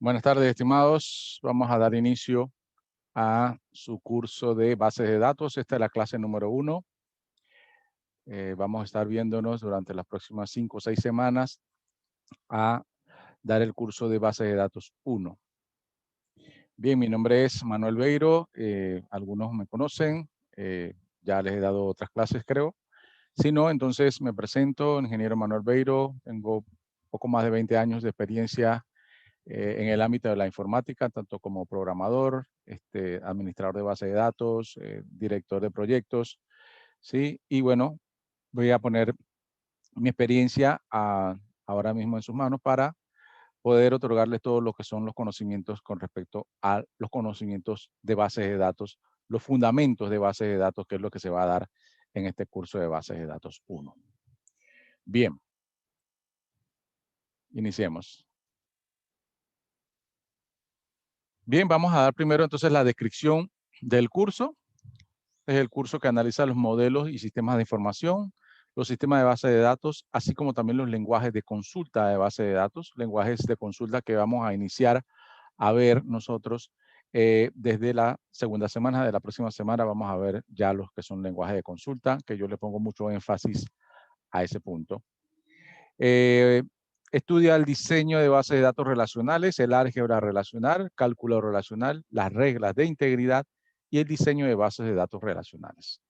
Buenas tardes, estimados. Vamos a dar inicio a su curso de bases de datos. Esta es la clase número 1. Vamos a estar viéndonos durante las próximas 5 o 6 semanas a dar el curso de bases de datos 1. Bien, mi nombre es Manuel Beiro. Algunos me conocen. Ya les he dado otras clases, creo. Si no, entonces me presento, ingeniero Manuel Beiro. Tengo poco más de 20 años de experiencia en el ámbito de la informática, tanto como programador, administrador de base de datos, director de proyectos, ¿sí? Y bueno, voy a poner mi experiencia ahora mismo en sus manos para poder otorgarles todo lo que son los conocimientos con respecto a los conocimientos de bases de datos, los fundamentos de bases de datos, que es lo que se va a dar en este curso de bases de datos 1. Bien, iniciemos. Bien, vamos a dar primero entonces la descripción del curso. Es el curso que analiza los modelos y sistemas de información, los sistemas de base de datos, así como también los lenguajes de consulta de base de datos, lenguajes de consulta que vamos a iniciar a ver nosotros desde la segunda semana. De la próxima semana vamos a ver ya los que son lenguajes de consulta, que yo le pongo mucho énfasis a ese punto. Estudia el diseño de bases de datos relacionales, el álgebra relacional, cálculo relacional, las reglas de integridad y el diseño de bases de datos relacionales.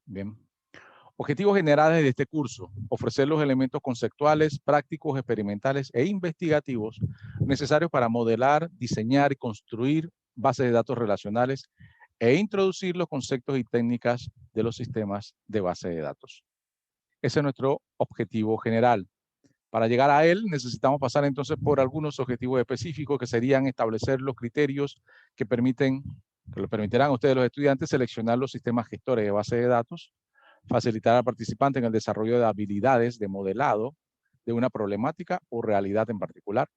Bien. Objetivos generales de este curso: ofrecer los elementos conceptuales, prácticos, experimentales e investigativos necesarios para modelar, diseñar y construir bases de datos relacionales e introducir los conceptos y técnicas de los sistemas de base de datos. Ese es nuestro objetivo general. Para llegar a él necesitamos pasar entonces por algunos objetivos específicos, que serían establecer los criterios que les permitirán a ustedes, los estudiantes, seleccionar los sistemas gestores de base de datos, facilitar al participante en el desarrollo de habilidades de modelado de una problemática o realidad en particular,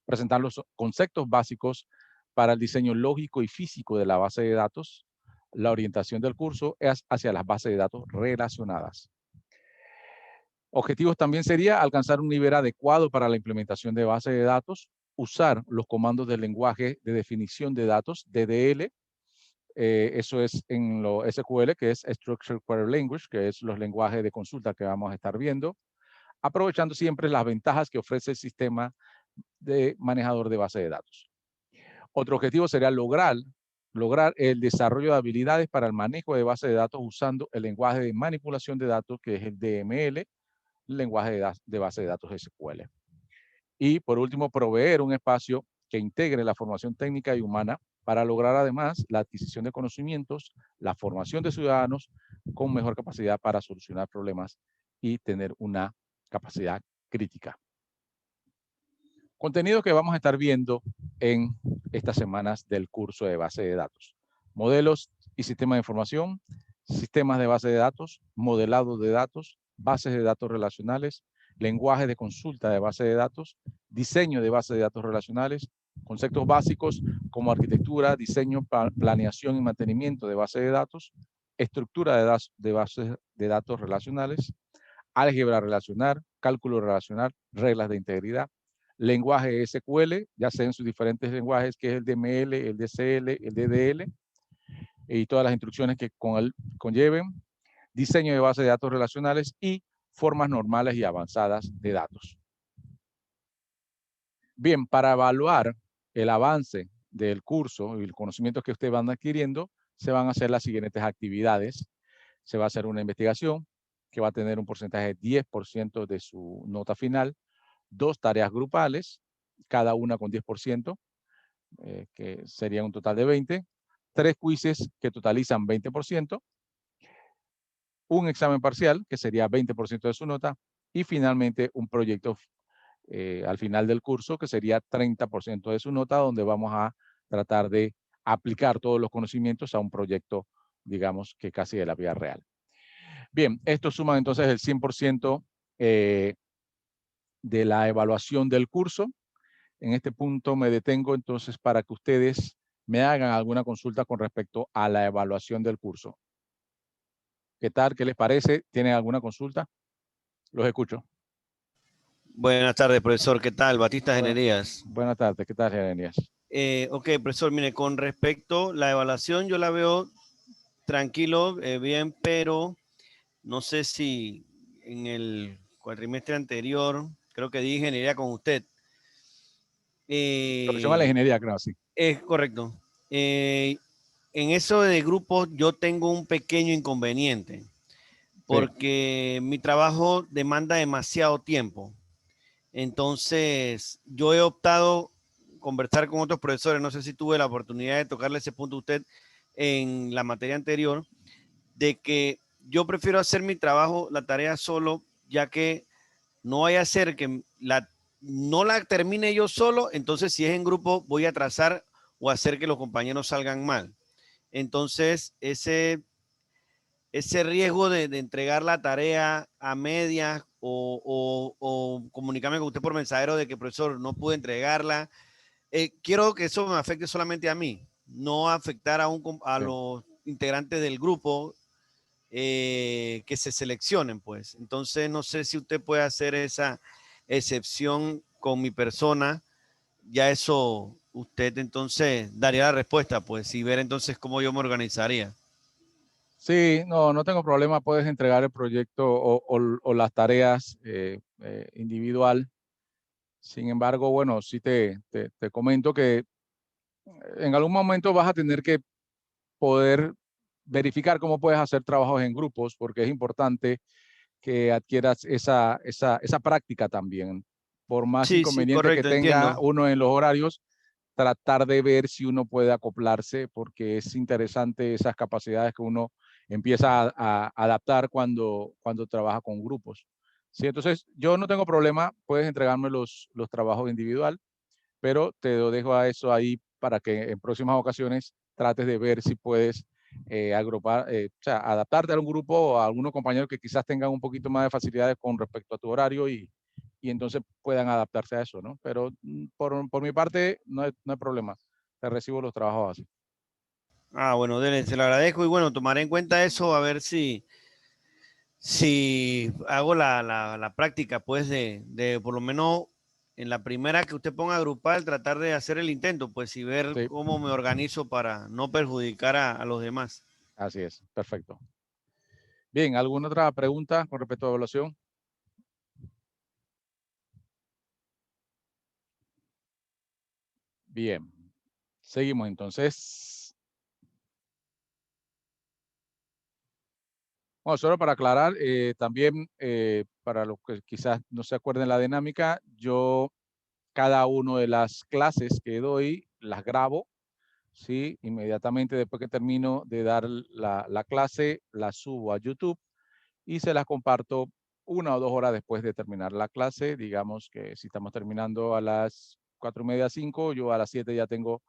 presentar los conceptos básicos para el diseño lógico y físico de la base de datos. La orientación del curso es hacia las bases de datos relacionadas. Objetivos también sería alcanzar un nivel adecuado para la implementación de bases de datos, usar los comandos del lenguaje de definición de datos, DDL, eso es en lo SQL, que es Structured Query Language, que es los lenguajes de consulta que vamos a estar viendo, aprovechando siempre las ventajas que ofrece el sistema de manejador de base de datos. Otro objetivo sería lograr el desarrollo de habilidades para el manejo de base de datos usando el lenguaje de manipulación de datos, que es el DML, lenguaje de base de datos SQL. Y por último, proveer un espacio que integre la formación técnica y humana para lograr además la adquisición de conocimientos, la formación de ciudadanos con mejor capacidad para solucionar problemas y tener una capacidad crítica. Contenido que vamos a estar viendo en estas semanas del curso de base de datos: modelos y sistemas de información, sistemas de base de datos, modelado de datos, bases de datos relacionales, lenguaje de consulta de base de datos, diseño de bases de datos relacionales, conceptos básicos como arquitectura, diseño, planeación y mantenimiento de base de datos, estructura de bases de datos relacionales, álgebra relacional, cálculo relacional, reglas de integridad, lenguaje SQL, ya sea en sus diferentes lenguajes, que es el DML, el DCL, el DDL, y todas las instrucciones que con él conlleven, diseño de bases de datos relacionales y formas normales y avanzadas de datos. Bien, para evaluar el avance del curso y el conocimiento que ustedes van adquiriendo, se van a hacer las siguientes actividades. Se va a hacer una investigación que va a tener un porcentaje de 10% de su nota final, 2 tareas grupales, cada una con 10%, que sería un total de 20, 3 quizzes que totalizan 20%, un examen parcial, que sería 20% de su nota, y finalmente un proyecto al final del curso, que sería 30% de su nota, donde vamos a tratar de aplicar todos los conocimientos a un proyecto, digamos, que casi de la vida real. Bien, esto suma entonces el 100% de la evaluación del curso. En este punto me detengo entonces para que ustedes me hagan alguna consulta con respecto a la evaluación del curso. ¿Qué tal? ¿Qué les parece? ¿Tienen alguna consulta? Los escucho. Buenas tardes, profesor. ¿Qué tal? Batista Generías. Buenas tardes, ¿qué tal, Jeremías? Ok, profesor, mire, con respecto a la evaluación, yo la veo tranquilo, bien, pero no sé si en el cuatrimestre anterior, creo que di ingeniería con usted. Profesión a la ingeniería, creo, sí. Es correcto. En eso de grupos yo tengo un pequeño inconveniente, Sí, porque mi trabajo demanda demasiado tiempo. Entonces, yo he optado conversar con otros profesores, no sé si tuve la oportunidad de tocarle ese punto a usted en la materia anterior, de que yo prefiero hacer mi trabajo, la tarea solo, ya que no vaya a ser que no la termine yo solo, entonces si es en grupo voy a atrasar o hacer que los compañeros salgan mal. Entonces, ese riesgo de entregar la tarea a medias o comunicarme con usted por mensajero de que, profesor, no pude entregarla. Quiero que eso me afecte solamente a mí, no afectar a sí. los integrantes del grupo que se seleccionen, pues. Entonces, no sé si usted puede hacer esa excepción con mi persona. Ya eso usted entonces daría la respuesta, pues, y ver entonces cómo yo me organizaría. Sí, no tengo problema, puedes entregar el proyecto o las tareas individual. Sin embargo, bueno, sí te comento que en algún momento vas a tener que poder verificar cómo puedes hacer trabajos en grupos, porque es importante que adquieras esa práctica también. Por más Sí, sí, inconveniente que correcto, tenga entiendo. uno en los horarios, tratar de ver si uno puede acoplarse, porque es interesante esas capacidades que uno empieza a adaptar cuando trabaja con grupos. Sí, entonces yo no tengo problema, puedes entregarme los trabajos individual, pero te lo dejo a eso ahí para que en próximas ocasiones trates de ver si puedes agrupar, o sea, adaptarte a un grupo o a algunos compañeros que quizás tengan un poquito más de facilidades con respecto a tu horario y entonces puedan adaptarse a eso, ¿no? Pero por mi parte no hay problema, te recibo los trabajos así. Ah, bueno, Dele, se lo agradezco y bueno, tomaré en cuenta eso a ver si hago la práctica, pues, de por lo menos en la primera que usted ponga grupal, tratar de hacer el intento, pues, y ver Sí, cómo me organizo para no perjudicar a los demás. así es, perfecto. Bien, ¿alguna otra pregunta con respecto a evaluación? Bien, seguimos entonces. Bueno, solo para aclarar, también para los que quizás no se acuerden la dinámica, yo cada una de las clases que doy las grabo, ¿sí? Inmediatamente después que termino de dar la clase, la subo a YouTube y se las comparto 1 o 2 horas después de terminar la clase. Digamos que si estamos terminando a las 4:30, 5, yo a las 7 ya tengo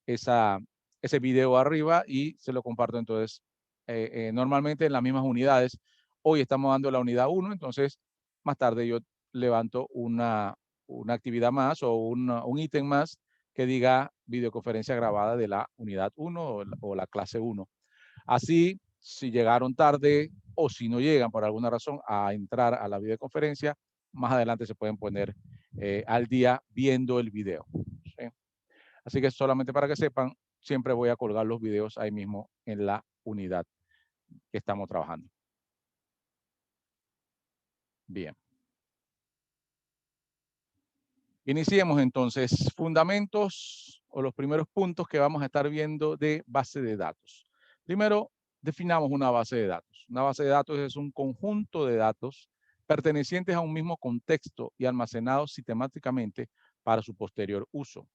esa, ese video arriba y se lo comparto entonces normalmente en las mismas unidades. Hoy estamos dando la unidad 1, entonces más tarde yo levanto una actividad más o un ítem más que diga videoconferencia grabada de la unidad 1 o la clase 1. Así, si llegaron tarde o si no llegan por alguna razón a entrar a la videoconferencia, más adelante se pueden poner al día viendo el video. ¿Sí? Así que solamente para que sepan, siempre voy a colgar los videos ahí mismo en la unidad que estamos trabajando. Bien. Iniciemos entonces fundamentos o los primeros puntos que vamos a estar viendo de base de datos. Primero, definamos una base de datos. Una base de datos es un conjunto de datos pertenecientes a un mismo contexto y almacenados sistemáticamente para su posterior uso.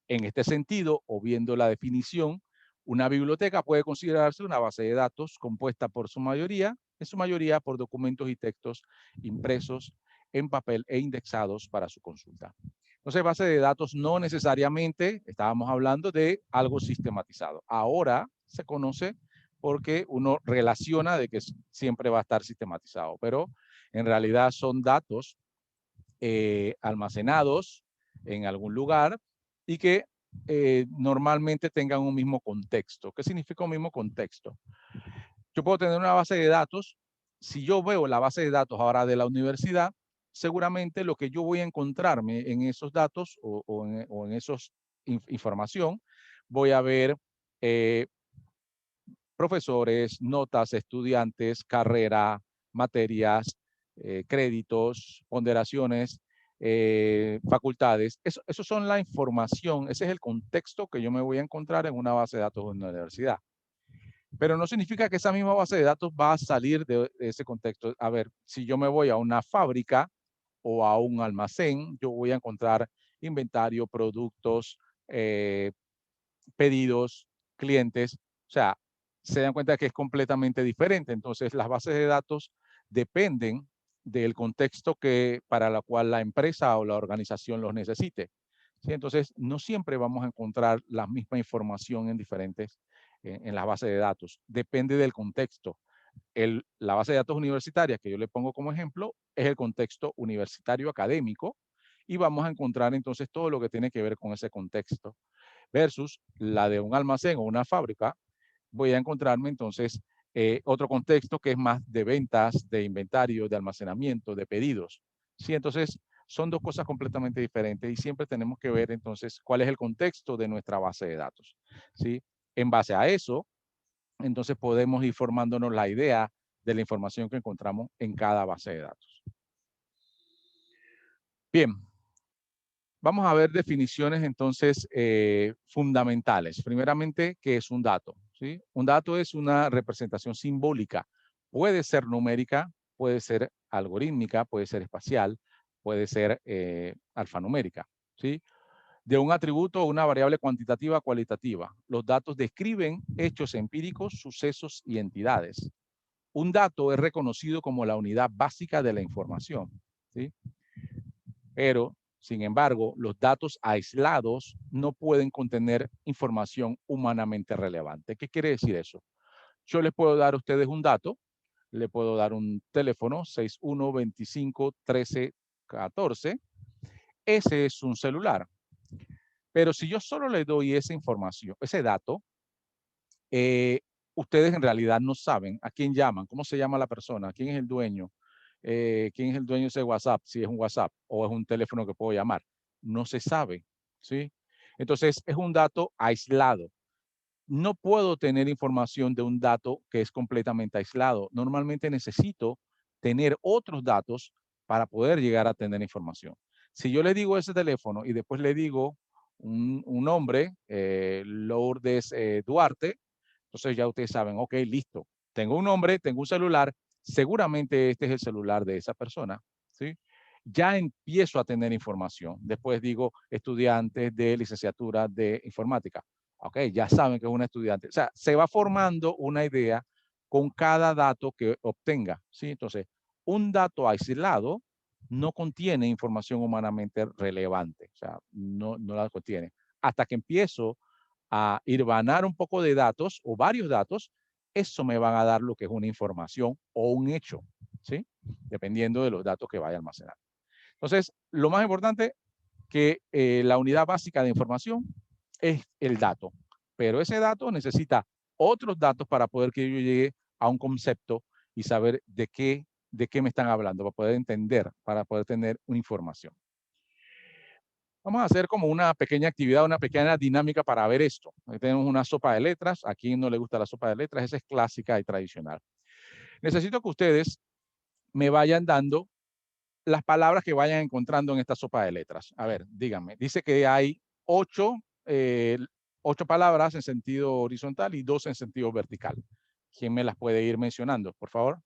En este sentido, o viendo la definición, una biblioteca puede considerarse una base de datos compuesta por en su mayoría por documentos y textos impresos en papel e indexados para su consulta. Entonces, base de datos no necesariamente estábamos hablando de algo sistematizado. Ahora se conoce porque uno relaciona de que siempre va a estar sistematizado, pero en realidad son datos almacenados en algún lugar y que normalmente tengan un mismo contexto. ¿Qué significa un mismo contexto? Yo puedo tener una base de datos. Si yo veo la base de datos ahora de la universidad, seguramente lo que yo voy a encontrarme en esos datos o en esos información, voy a ver profesores, notas, estudiantes, carrera, materias, créditos, ponderaciones, facultades. Eso son la información, ese es el contexto que yo me voy a encontrar en una base de datos de una universidad. Pero no significa que esa misma base de datos va a salir de ese contexto. A ver, si yo me voy a una fábrica o a un almacén, yo voy a encontrar inventario, productos, pedidos, clientes. O sea, se dan cuenta que es completamente diferente. Entonces, las bases de datos dependen del contexto para la cual la empresa o la organización los necesite. ¿Sí? Entonces, no siempre vamos a encontrar la misma información en las bases de datos. Depende del contexto. La base de datos universitaria que yo le pongo como ejemplo es el contexto universitario académico y vamos a encontrar entonces todo lo que tiene que ver con ese contexto versus la de un almacén o una fábrica. Voy a encontrarme entonces otro contexto que es más de ventas, de inventario, de almacenamiento, de pedidos. ¿Sí? Entonces, son dos cosas completamente diferentes y siempre tenemos que ver entonces cuál es el contexto de nuestra base de datos. ¿Sí? En base a eso, entonces podemos ir formándonos la idea de la información que encontramos en cada base de datos. Bien, vamos a ver definiciones entonces fundamentales. Primeramente, ¿qué es un dato? ¿Sí? Un dato es una representación simbólica. Puede ser numérica, puede ser algorítmica, puede ser espacial, puede ser alfanumérica. ¿Sí? De un atributo o una variable cuantitativa o cualitativa. Los datos describen hechos empíricos, sucesos y entidades. Un dato es reconocido como la unidad básica de la información. ¿Sí? Pero, sin embargo, los datos aislados no pueden contener información humanamente relevante. ¿Qué quiere decir eso? Yo les puedo dar a ustedes un dato, le puedo dar un teléfono 61251314. Ese es un celular. Pero si yo solo le doy esa información, ese dato, ustedes en realidad no saben a quién llaman, cómo se llama la persona, quién es el dueño, quién es el dueño de ese WhatsApp, si es un WhatsApp o es un teléfono que puedo llamar. No se sabe, ¿sí? Entonces, es un dato aislado. No puedo tener información de un dato que es completamente aislado. Normalmente necesito tener otros datos para poder llegar a tener información. Si yo le digo ese teléfono y después le digo un nombre, Lourdes Duarte, entonces ya ustedes saben, ok, listo. Tengo un nombre, tengo un celular, seguramente este es el celular de esa persona, ¿sí? Ya empiezo a tener información. Después digo estudiantes de licenciatura de informática. Ok, ya saben que es un estudiante. O sea, se va formando una idea con cada dato que obtenga, ¿sí? Entonces, un dato aislado no contiene información humanamente relevante. O sea, no la contiene. Hasta que empiezo a hirvanar un poco de datos o varios datos, eso me van a dar lo que es una información o un hecho, ¿sí? Dependiendo de los datos que vaya a almacenar. Entonces, lo más importante que la unidad básica de información es el dato, pero ese dato necesita otros datos para poder que yo llegue a un concepto y saber de qué me están hablando, para poder entender, para poder tener una información. Vamos a hacer como una pequeña actividad, una pequeña dinámica para ver esto. Aquí tenemos una sopa de letras. ¿A quién no le gusta la sopa de letras? Esa es clásica y tradicional. Necesito que ustedes me vayan dando las palabras que vayan encontrando en esta sopa de letras. A ver, díganme. Dice que hay 8 palabras en sentido horizontal y 2 en sentido vertical. ¿Quién me las puede ir mencionando, por favor?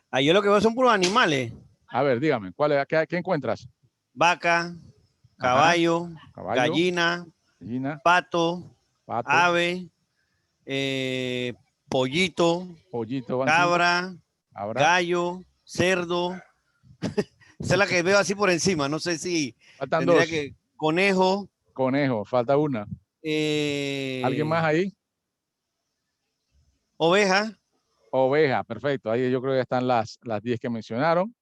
Ahí yo lo que veo son puros animales. A ver, dígame, ¿qué encuentras? Vaca, Ajá, caballo, caballo, gallina, gallina, pato, pato, ave, pollito, pollito, van 5. cabra, Ahora, gallo, cerdo. Esa es la que veo así por encima. No sé si faltan tendría 2. que. Conejo. Conejo, falta una. ¿Alguien más ahí? Oveja. Oveja, perfecto. Ahí yo creo que están las 10 que mencionaron.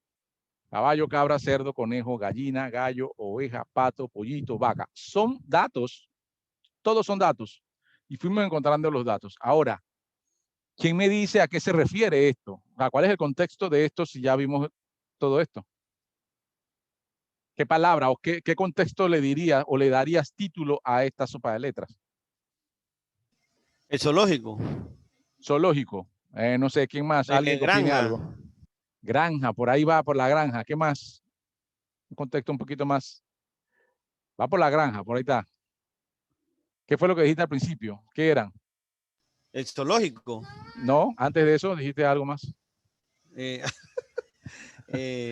Caballo, cabra, cerdo, conejo, gallina, gallo, oveja, pato, pollito, vaca. Son datos, todos son datos. Y fuimos encontrando los datos. Ahora, ¿Quién me dice a qué se refiere esto? ¿Cuál es el contexto de esto si ya vimos todo esto? ¿Qué palabra o qué contexto le dirías o le darías título a esta sopa de letras? El zoológico. Zoológico. No sé, ¿quién más? ¿Alguien que opine Granja. algo? Granja, por ahí va, por la granja. ¿Qué más? Un contexto un poquito más. Va por la granja, por ahí está. ¿Qué fue lo que dijiste al principio? ¿Qué eran? El zoológico. No, antes de eso dijiste algo más. Eh,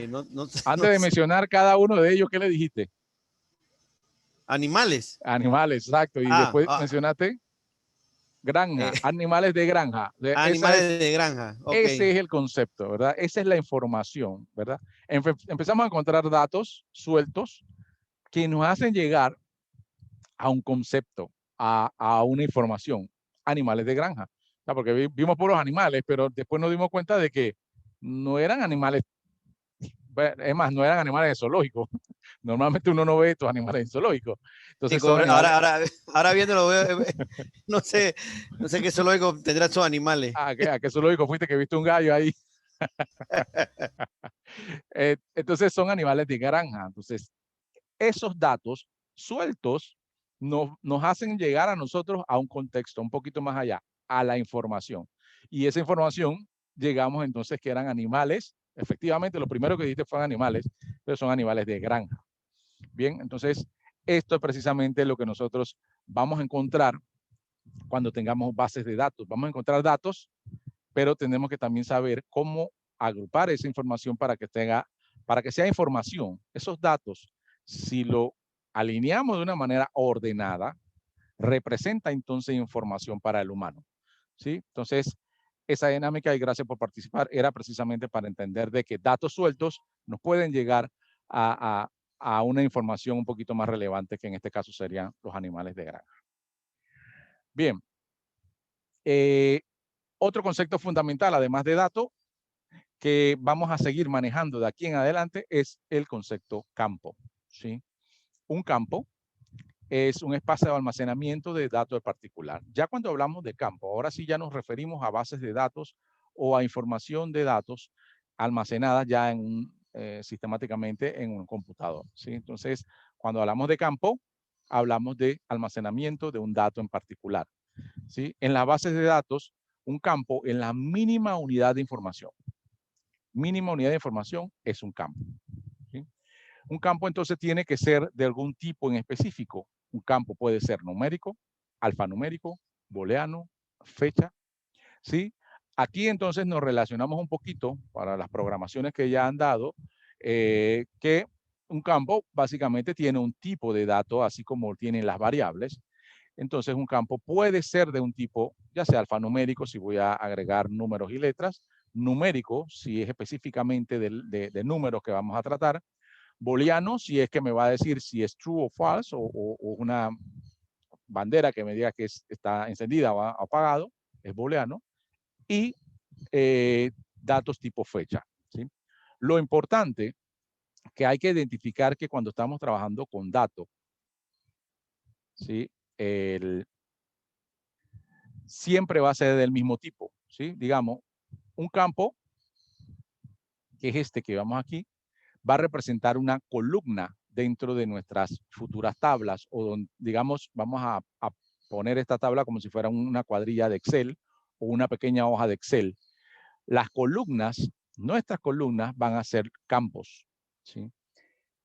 no, no, Antes no de sé. mencionar cada uno de ellos, ¿qué le dijiste? Animales. Animales, exacto. Y Ah, después ah, mencionaste granja, animales de granja. animales de granja. Ok. Ese es el concepto, ¿verdad? Esa es la información, ¿verdad? Empezamos a encontrar datos sueltos que nos hacen llegar a un concepto, a una información. Animales de granja. O sea, porque vimos puros animales, pero después nos dimos cuenta de que no eran animales, es más, no eran animales de zoológico. Normalmente uno no ve estos animales en zoológico. Sí, Entonces son animales. ahora viéndolo, no sé, no sé qué zoológico tendrá esos animales. ¿A qué zoológico fuiste que viste un gallo ahí? Entonces son animales de granja. Entonces, esos datos sueltos nos hacen llegar a nosotros a un contexto un poquito más allá, a la información. Y esa información llegamos entonces que eran animales. Efectivamente, lo primero que dijiste fueron animales, pero son animales de granja. Bien, entonces esto es precisamente lo que nosotros vamos a encontrar cuando tengamos bases de datos. Vamos a encontrar datos, pero tenemos que también saber cómo agrupar esa información para que sea información. Esos datos, si lo alineamos de una manera ordenada, representa entonces información para el humano. ¿Sí? Entonces, esa dinámica, y gracias por participar, era precisamente para entender de que datos sueltos nos pueden llegar a una información un poquito más relevante, que en este caso serían los animales de granja. Bien. Otro concepto fundamental, además de datos, que vamos a seguir manejando de aquí en adelante es el concepto campo. ¿Sí? Un campo es un espacio de almacenamiento de datos particular. Ya cuando hablamos de campo, ahora sí ya nos referimos a bases de datos o a información de datos almacenadas ya sistemáticamente en un computador. ¿Sí? Entonces, cuando hablamos de campo, hablamos de almacenamiento de un dato en particular. ¿Sí? En las bases de datos, un campo es la mínima unidad de información. Mínima unidad de información es un campo. ¿Sí? Un campo entonces tiene que ser de algún tipo en específico. Un campo puede ser numérico, alfanumérico, booleano, fecha. ¿Sí? Aquí entonces nos relacionamos un poquito para las programaciones que ya han dado, que un campo básicamente tiene un tipo de dato, así como tienen las variables. Entonces un campo puede ser de un tipo, ya sea alfanumérico, si voy a agregar números y letras, numérico, si es específicamente de números que vamos a tratar, booleano, si es que me va a decir si es true o false, o una bandera que me diga que está encendida o apagado, es booleano, y datos tipo fecha. ¿Sí? Lo importante que hay que identificar que cuando estamos trabajando con datos, ¿sí? Siempre va a ser del mismo tipo. ¿Sí? Digamos, un campo, que es este que vemos aquí, va a representar una columna dentro de nuestras futuras tablas, o donde, digamos, vamos a poner esta tabla como si fuera una cuadrilla de Excel o una pequeña hoja de Excel. Las columnas, nuestras columnas van a ser campos, ¿sí?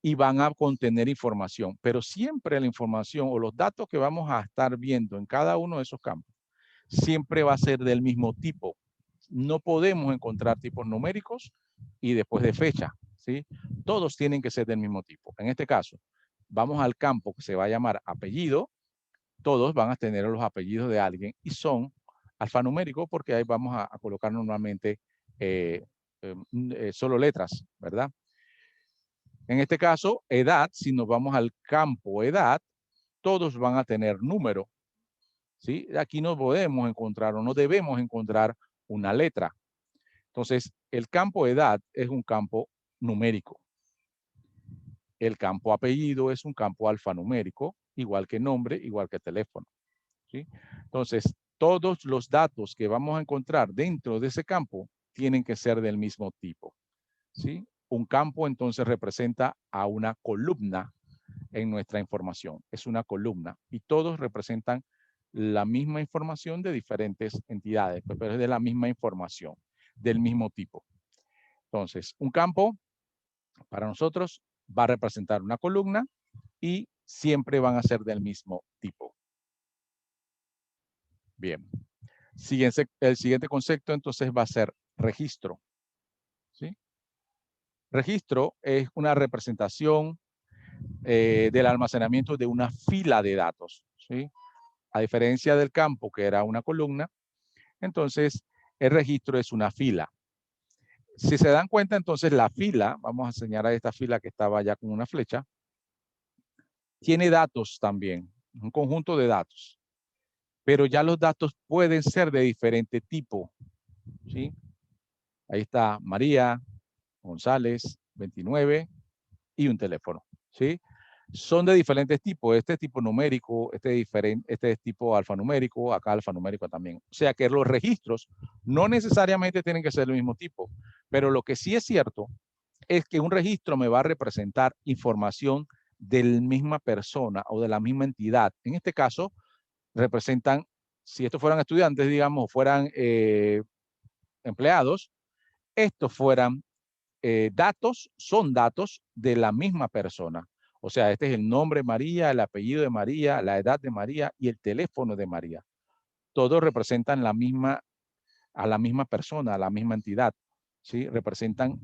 Y van a contener información, pero siempre la información o los datos que vamos a estar viendo en cada uno de esos campos, siempre va a ser del mismo tipo. No podemos encontrar tipos numéricos y después de fecha, ¿sí? Todos tienen que ser del mismo tipo. En este caso, vamos al campo que se va a llamar apellido, todos van a tener los apellidos de alguien y son alfanuméricos porque ahí vamos a colocar normalmente solo letras, ¿verdad? En este caso, edad, si nos vamos al campo edad, todos van a tener número, ¿sí? Aquí no podemos encontrar o no debemos encontrar una letra. Entonces, el campo edad es un campo numérico. El campo apellido es un campo alfanumérico, igual que nombre, igual que teléfono, ¿sí? Entonces, todos los datos que vamos a encontrar dentro de ese campo tienen que ser del mismo tipo, ¿sí? Un campo entonces representa a una columna en nuestra información. Es una columna y todos representan la misma información de diferentes entidades, pero es de la misma información, del mismo tipo. Entonces, un campo para nosotros va a representar una columna y siempre van a ser del mismo tipo. Bien. El siguiente concepto entonces va a ser registro. ¿Sí? Registro es una representación del almacenamiento de una fila de datos. ¿Sí? A diferencia del campo, que era una columna, entonces el registro es una fila. Si se dan cuenta, entonces la fila, vamos a señalar esta fila que estaba ya con una flecha, tiene datos también, un conjunto de datos. Pero ya los datos pueden ser de diferente tipo. ¿Sí? Ahí está María González, 29, y un teléfono. ¿Sí? Son de diferentes tipos. Este es tipo numérico, este es tipo alfanumérico, acá alfanumérico también. O sea que los registros no necesariamente tienen que ser del mismo tipo, pero lo que sí es cierto es que un registro me va a representar información de la misma persona o de la misma entidad. En este caso, representan, si estos fueran estudiantes, digamos, fueran empleados, estos fueran datos, son datos de la misma persona. O sea, este es el nombre de María, el apellido de María, la edad de María y el teléfono de María. Todos representan a la misma persona, a la misma entidad. ¿Sí? Representan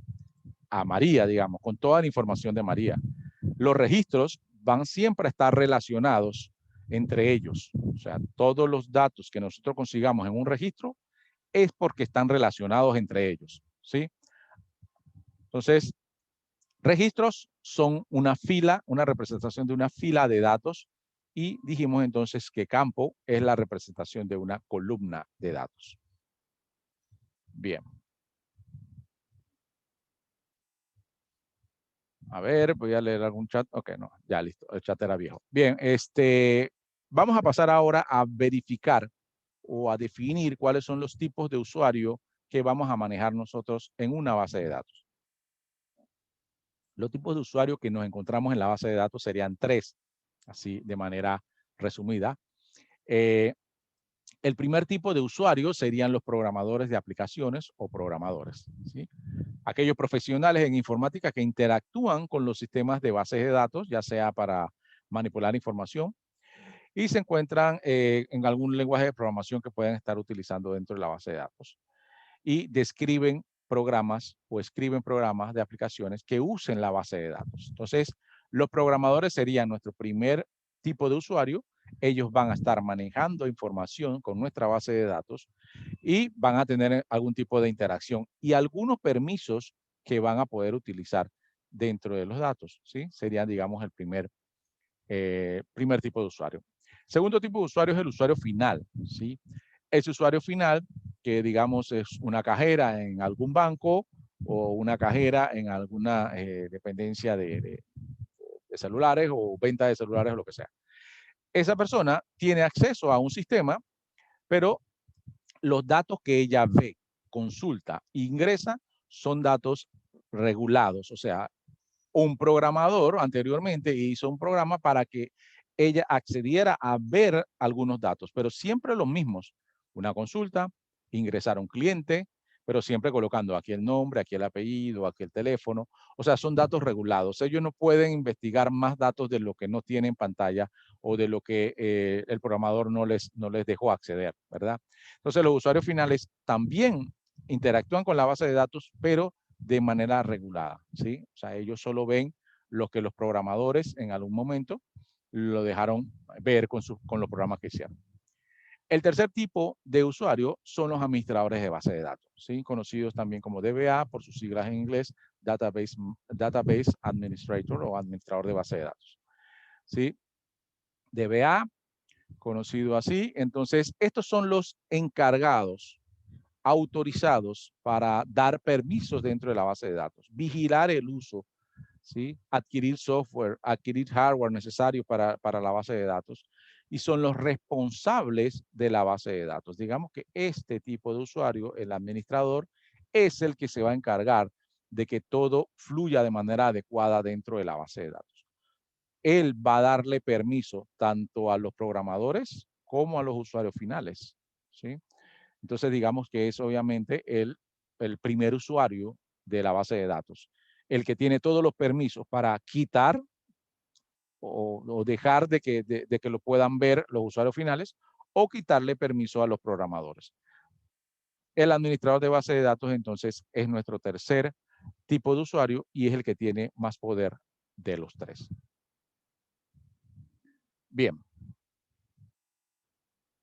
a María, digamos, con toda la información de María. Los registros van siempre a estar relacionados entre ellos. O sea, todos los datos que nosotros consigamos en un registro es porque están relacionados entre ellos. ¿Sí? Entonces, registros son una fila, una representación de una fila de datos y dijimos entonces que campo es la representación de una columna de datos. Bien. A ver, voy a leer algún chat. Ok, no, ya listo, el chat era viejo. Bien, vamos a pasar ahora a verificar o a definir cuáles son los tipos de usuario que vamos a manejar nosotros en una base de datos. Los tipos de usuario que nos encontramos en la base de datos serían 3, así de manera resumida. El primer tipo de usuario serían los programadores de aplicaciones o programadores, ¿sí? Aquellos profesionales en informática que interactúan con los sistemas de bases de datos, ya sea para manipular información, y se encuentran en algún lenguaje de programación que pueden estar utilizando dentro de la base de datos. Y describen programas o escriben programas de aplicaciones que usen la base de datos. Entonces, los programadores serían nuestro primer tipo de usuario. Ellos van a estar manejando información con nuestra base de datos y van a tener algún tipo de interacción y algunos permisos que van a poder utilizar dentro de los datos, ¿sí? Serían, digamos, el primer tipo de usuario. Segundo tipo de usuario es el usuario final, ¿sí? Ese usuario final, que digamos es una cajera en algún banco o una cajera en alguna dependencia de celulares o venta de celulares o lo que sea. Esa persona tiene acceso a un sistema, pero los datos que ella ve, consulta, ingresa, son datos regulados. O sea, un programador anteriormente hizo un programa para que ella accediera a ver algunos datos, pero siempre los mismos. Una consulta, ingresar a un cliente, pero siempre colocando aquí el nombre, aquí el apellido, aquí el teléfono. O sea, son datos regulados. Ellos no pueden investigar más datos de lo que no tienen en pantalla o de lo que el programador no les dejó acceder, ¿verdad? Entonces, los usuarios finales también interactúan con la base de datos, pero de manera regulada, ¿sí? O sea, ellos solo ven lo que los programadores en algún momento lo dejaron ver con los programas que hicieron. El tercer tipo de usuario son los administradores de base de datos, ¿sí? Conocidos también como DBA por sus siglas en inglés, Database Administrator o administrador de base de datos, ¿sí? DBA, conocido así. Entonces, estos son los encargados, autorizados para dar permisos dentro de la base de datos, vigilar el uso, ¿sí? Adquirir software, adquirir hardware necesario para la base de datos y son los responsables de la base de datos. Digamos que este tipo de usuario, el administrador, es el que se va a encargar de que todo fluya de manera adecuada dentro de la base de datos. Él va a darle permiso tanto a los programadores como a los usuarios finales, ¿sí? Entonces, digamos que es obviamente el primer usuario de la base de datos, el que tiene todos los permisos para quitar o dejar de que lo puedan ver los usuarios finales o quitarle permiso a los programadores. El administrador de base de datos, entonces, es nuestro tercer tipo de usuario y es el que tiene más poder de los tres. Bien.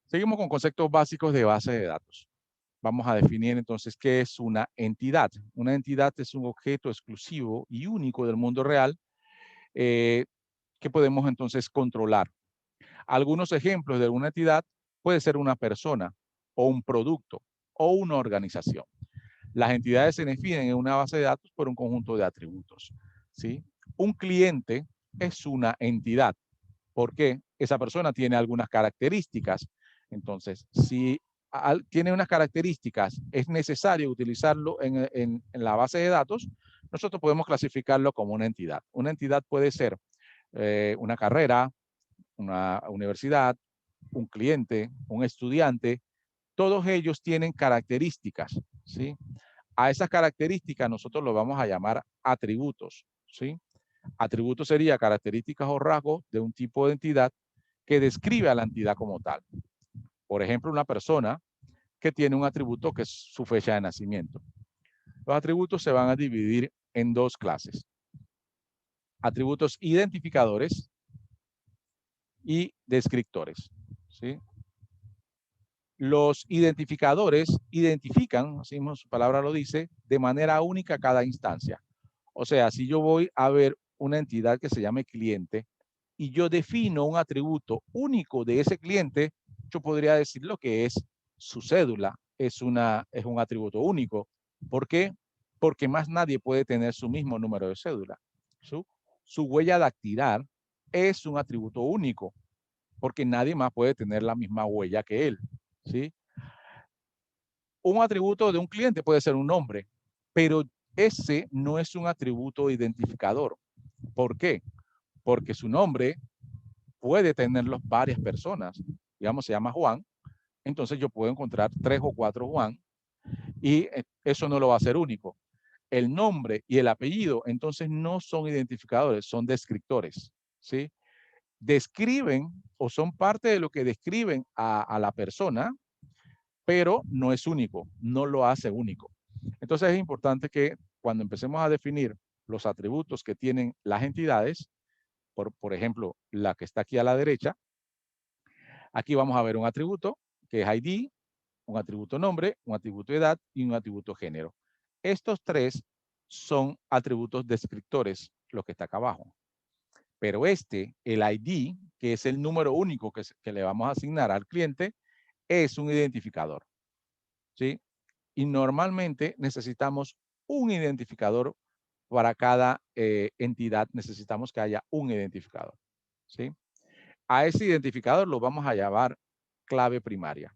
Seguimos con conceptos básicos de base de datos. Vamos a definir entonces qué es una entidad. Una entidad es un objeto exclusivo y único del mundo real que podemos entonces controlar. Algunos ejemplos de una entidad puede ser una persona o un producto o una organización. Las entidades se definen en una base de datos por un conjunto de atributos, ¿sí? Un cliente es una entidad porque esa persona tiene algunas características. Entonces, si tiene unas características, es necesario utilizarlo en la base de datos, nosotros podemos clasificarlo como una entidad. Una entidad puede ser una carrera, una universidad, un cliente, un estudiante. Todos ellos tienen características, ¿sí? A esas características nosotros lo vamos a llamar atributos, ¿sí? Atributos sería características o rasgos de un tipo de entidad que describe a la entidad como tal. Por ejemplo, una persona que tiene un atributo que es su fecha de nacimiento. Los atributos se van a dividir en dos clases. Atributos identificadores y descriptores, ¿sí? Los identificadores identifican, así mismo su palabra lo dice, de manera única cada instancia. O sea, si yo voy a ver una entidad que se llame cliente y yo defino un atributo único de ese cliente, yo podría decir lo que es su cédula, es un atributo único. ¿Por qué? Porque más nadie puede tener su mismo número de cédula. Su huella dactilar es un atributo único, porque nadie más puede tener la misma huella que él, ¿sí? Un atributo de un cliente puede ser un nombre, pero ese no es un atributo identificador. ¿Por qué? Porque su nombre puede tenerlo varias personas. Digamos, se llama Juan, entonces yo puedo encontrar 3 o 4 Juan y eso no lo va a hacer único. El nombre y el apellido, entonces no son identificadores, son descriptores, ¿sí? Describen o son parte de lo que describen a la persona, pero no es único, no lo hace único. Entonces es importante que cuando empecemos a definir los atributos que tienen las entidades, por ejemplo, la que está aquí a la derecha, aquí vamos a ver un atributo que es ID, un atributo nombre, un atributo edad y un atributo género. Estos tres son atributos descriptores, lo que está acá abajo. Pero el ID, que es el número único que le vamos a asignar al cliente, es un identificador, ¿sí? Y normalmente necesitamos un identificador para cada entidad, necesitamos que haya un identificador, ¿sí? A ese identificador lo vamos a llamar clave primaria.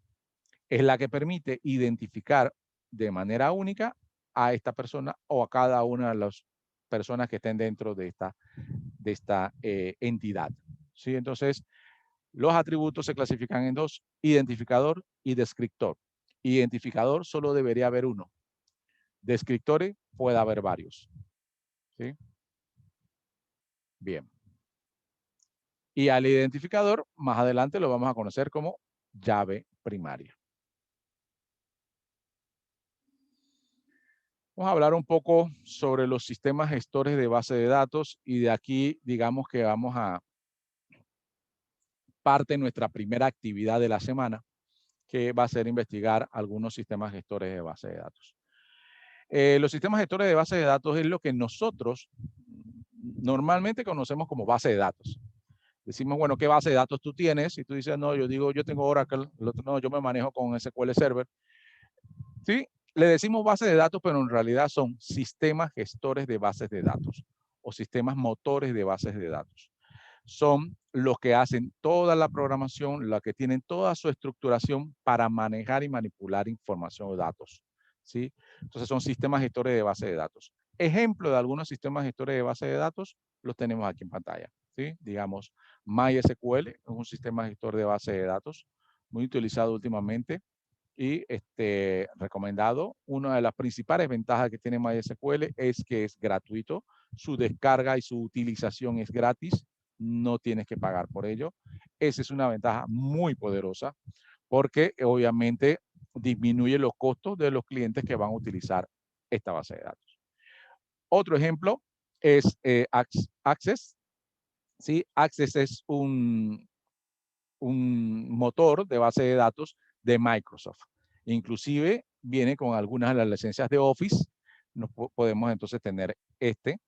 Es la que permite identificar de manera única a esta persona o a cada una de las personas que estén dentro de esta entidad, ¿sí? Entonces, los atributos se clasifican en dos, identificador y descriptor. Identificador solo debería haber uno. Descriptores puede haber varios, ¿sí? Bien. Y al identificador, más adelante lo vamos a conocer como llave primaria. Vamos a hablar un poco sobre los sistemas gestores de base de datos y de aquí, digamos que vamos a parte de nuestra primera actividad de la semana, que va a ser investigar algunos sistemas gestores de base de datos. Los sistemas gestores de base de datos es lo que nosotros normalmente conocemos como base de datos. Decimos, bueno, ¿qué base de datos tú tienes? Y tú dices, no, yo tengo Oracle, el otro, no, yo me manejo con SQL Server. Sí, le decimos base de datos, pero en realidad son sistemas gestores de bases de datos o sistemas motores de bases de datos. son los que hacen toda la programación, los que tienen toda su estructuración para manejar y manipular información o datos, ¿sí? Entonces son sistemas gestores de base de datos. Ejemplo de algunos sistemas gestores de base de datos los tenemos aquí en pantalla, ¿sí? Digamos, MySQL es un sistema gestor de base de datos muy utilizado últimamente y recomendado. Una de las principales ventajas que tiene MySQL es que es gratuito, su descarga y su utilización es gratis, no tienes que pagar por ello. Esa es una ventaja muy poderosa porque obviamente disminuye los costos de los clientes que van a utilizar esta base de datos. Otro ejemplo es Access. ¿Sí? Access es un motor de base de datos de Microsoft. Inclusive viene con algunas de las licencias de Office. Podemos entonces tener este.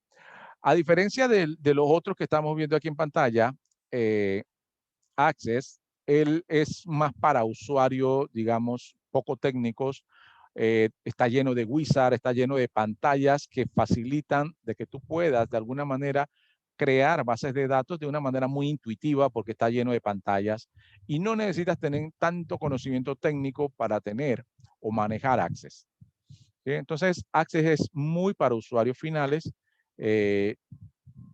A diferencia de los otros que estamos viendo aquí en pantalla, Access, él es más para usuarios, digamos, poco técnicos. Está lleno de wizard, está lleno de pantallas que facilitan de que tú puedas de alguna manera crear bases de datos de una manera muy intuitiva porque está lleno de pantallas y no necesitas tener tanto conocimiento técnico para tener o manejar Access. ¿Sí? Entonces, Access es muy para usuarios finales.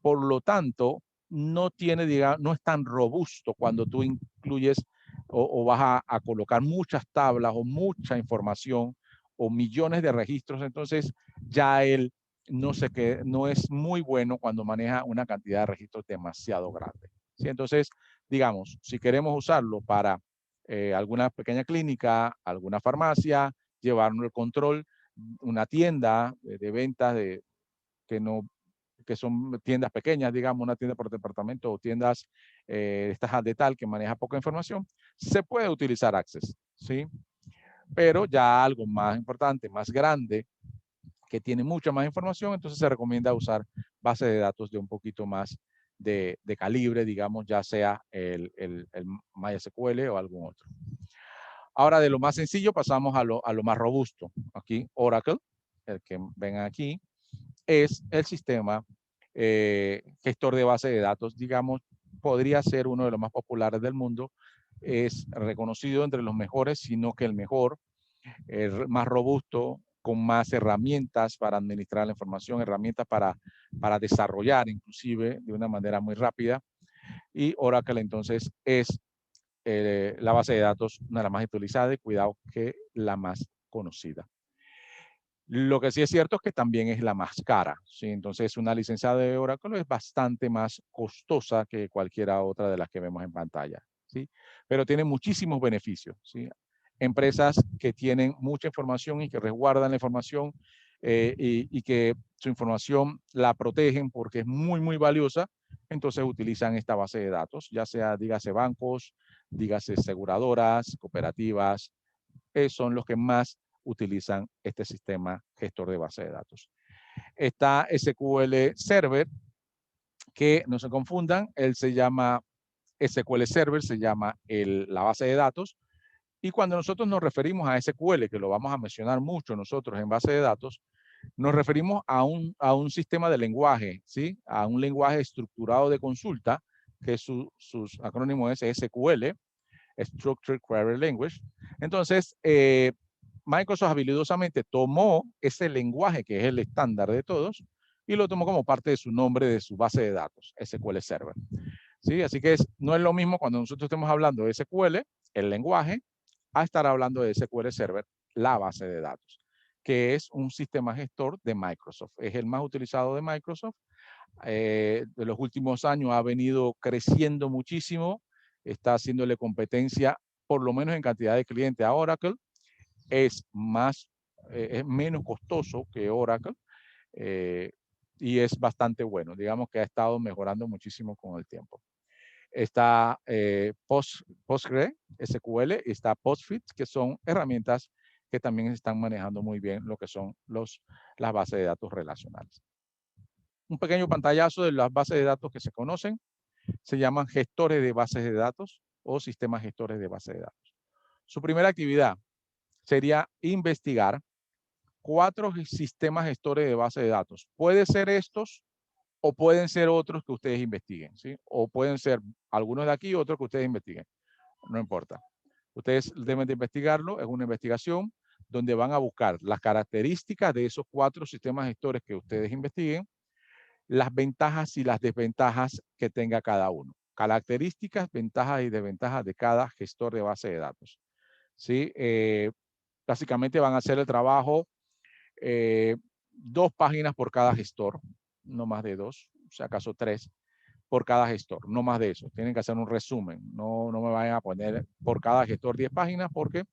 Por lo tanto, no tiene, digamos, no es tan robusto cuando tú incluyes o vas a colocar muchas tablas o mucha información o millones de registros. Entonces, ya él no sé qué, no es muy bueno cuando maneja una cantidad de registros demasiado grande. ¿Sí? Entonces, digamos, si queremos usarlo para alguna pequeña clínica, alguna farmacia, llevarnos el control, una tienda de ventas que son tiendas pequeñas, digamos, una tienda por departamento o tiendas estas de tal que maneja poca información, se puede utilizar Access, ¿sí? Pero ya algo más importante, más grande, que tiene mucha más información, entonces se recomienda usar bases de datos de un poquito más de calibre, digamos, ya sea el MySQL o algún otro. Ahora, de lo más sencillo pasamos a lo más robusto. Aquí, Oracle, el que ven aquí, es el sistema gestor de base de datos, digamos, podría ser uno de los más populares del mundo. Es reconocido entre los mejores, sino que el mejor, más robusto, con más herramientas para administrar la información, herramientas para desarrollar inclusive de una manera muy rápida. Y Oracle entonces es la base de datos una de las más utilizadas y cuidado que la más conocida. Lo que sí es cierto es que también es la más cara, ¿sí? Entonces una licencia de Oracle es bastante más costosa que cualquiera otra de las que vemos en pantalla, ¿sí? Pero tiene muchísimos beneficios, ¿sí? Empresas que tienen mucha información y que resguardan la información y que su información la protegen porque es muy, muy valiosa, entonces utilizan esta base de datos, ya sea, dígase bancos, dígase aseguradoras, cooperativas, son los que más utilizan este sistema gestor de base de datos. Está SQL Server, que no se confundan, él se llama SQL Server, se llama la base de datos, y cuando nosotros nos referimos a SQL, que lo vamos a mencionar mucho nosotros en base de datos, nos referimos a un sistema de lenguaje, ¿sí? A un lenguaje estructurado de consulta, que sus acrónimos es SQL, Structured Query Language. Entonces, Microsoft habilidosamente tomó ese lenguaje que es el estándar de todos y lo tomó como parte de su nombre, de su base de datos, SQL Server. ¿Sí? Así que no es lo mismo cuando nosotros estemos hablando de SQL, el lenguaje, a estar hablando de SQL Server, la base de datos, que es un sistema gestor de Microsoft. Es el más utilizado de Microsoft. De los últimos años ha venido creciendo muchísimo, está haciéndole competencia, por lo menos en cantidad de clientes a Oracle, es menos costoso que Oracle y es bastante bueno. Digamos que ha estado mejorando muchísimo con el tiempo. Está PostgreSQL, está PostFit, que son herramientas que también están manejando muy bien lo que son las bases de datos relacionales. Un pequeño pantallazo de las bases de datos que se conocen. Se llaman gestores de bases de datos o sistemas gestores de bases de datos. Su primera actividad sería investigar 4 sistemas gestores de base de datos. Puede ser estos o pueden ser otros que ustedes investiguen, ¿sí? O pueden ser algunos de aquí, otros que ustedes investiguen. No importa. Ustedes deben de investigarlo. Es una investigación donde van a buscar las características de esos 4 sistemas gestores que ustedes investiguen, las ventajas y las desventajas que tenga cada uno. Características, ventajas y desventajas de cada gestor de base de datos. ¿Sí? Básicamente van a hacer el trabajo 2 páginas por cada gestor, no más de 2, si acaso 3 por cada gestor, no más de eso. Tienen que hacer un resumen. No me vayan a poner por cada gestor 10 páginas porque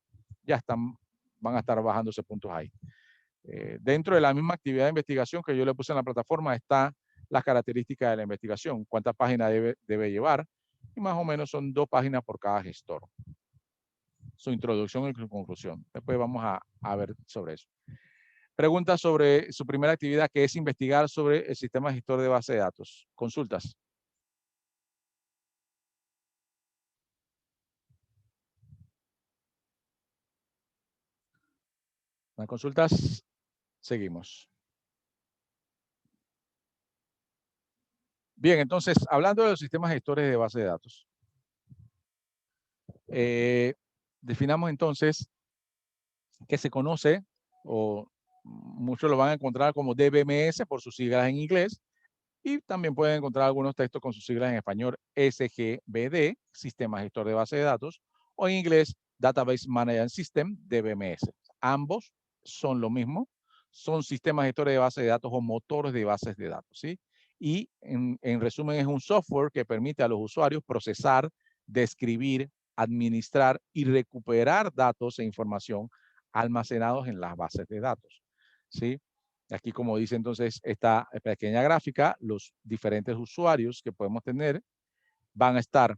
ya van a estar bajándose puntos ahí. Dentro de la misma actividad de investigación que yo le puse en la plataforma está las características de la investigación, cuántas páginas debe llevar, y más o menos son 2 páginas por cada gestor. Su introducción y su conclusión. Después vamos a ver sobre eso. Pregunta sobre su primera actividad, que es investigar sobre el sistema gestor de base de datos. Consultas. ¿No consultas? Seguimos. Bien, entonces, hablando de los sistemas gestores de base de datos. Definamos entonces que se conoce, o muchos lo van a encontrar como DBMS por sus siglas en inglés, y también pueden encontrar algunos textos con sus siglas en español, SGBD, Sistema Gestor de Base de Datos, o en inglés, Database Management System, DBMS. Ambos son lo mismo, son sistemas gestores de base de datos o motores de bases de datos, ¿sí? Y en resumen es un software que permite a los usuarios procesar, describir, administrar y recuperar datos e información almacenados en las bases de datos, ¿sí? Aquí, como dice entonces esta pequeña gráfica, los diferentes usuarios que podemos tener van a estar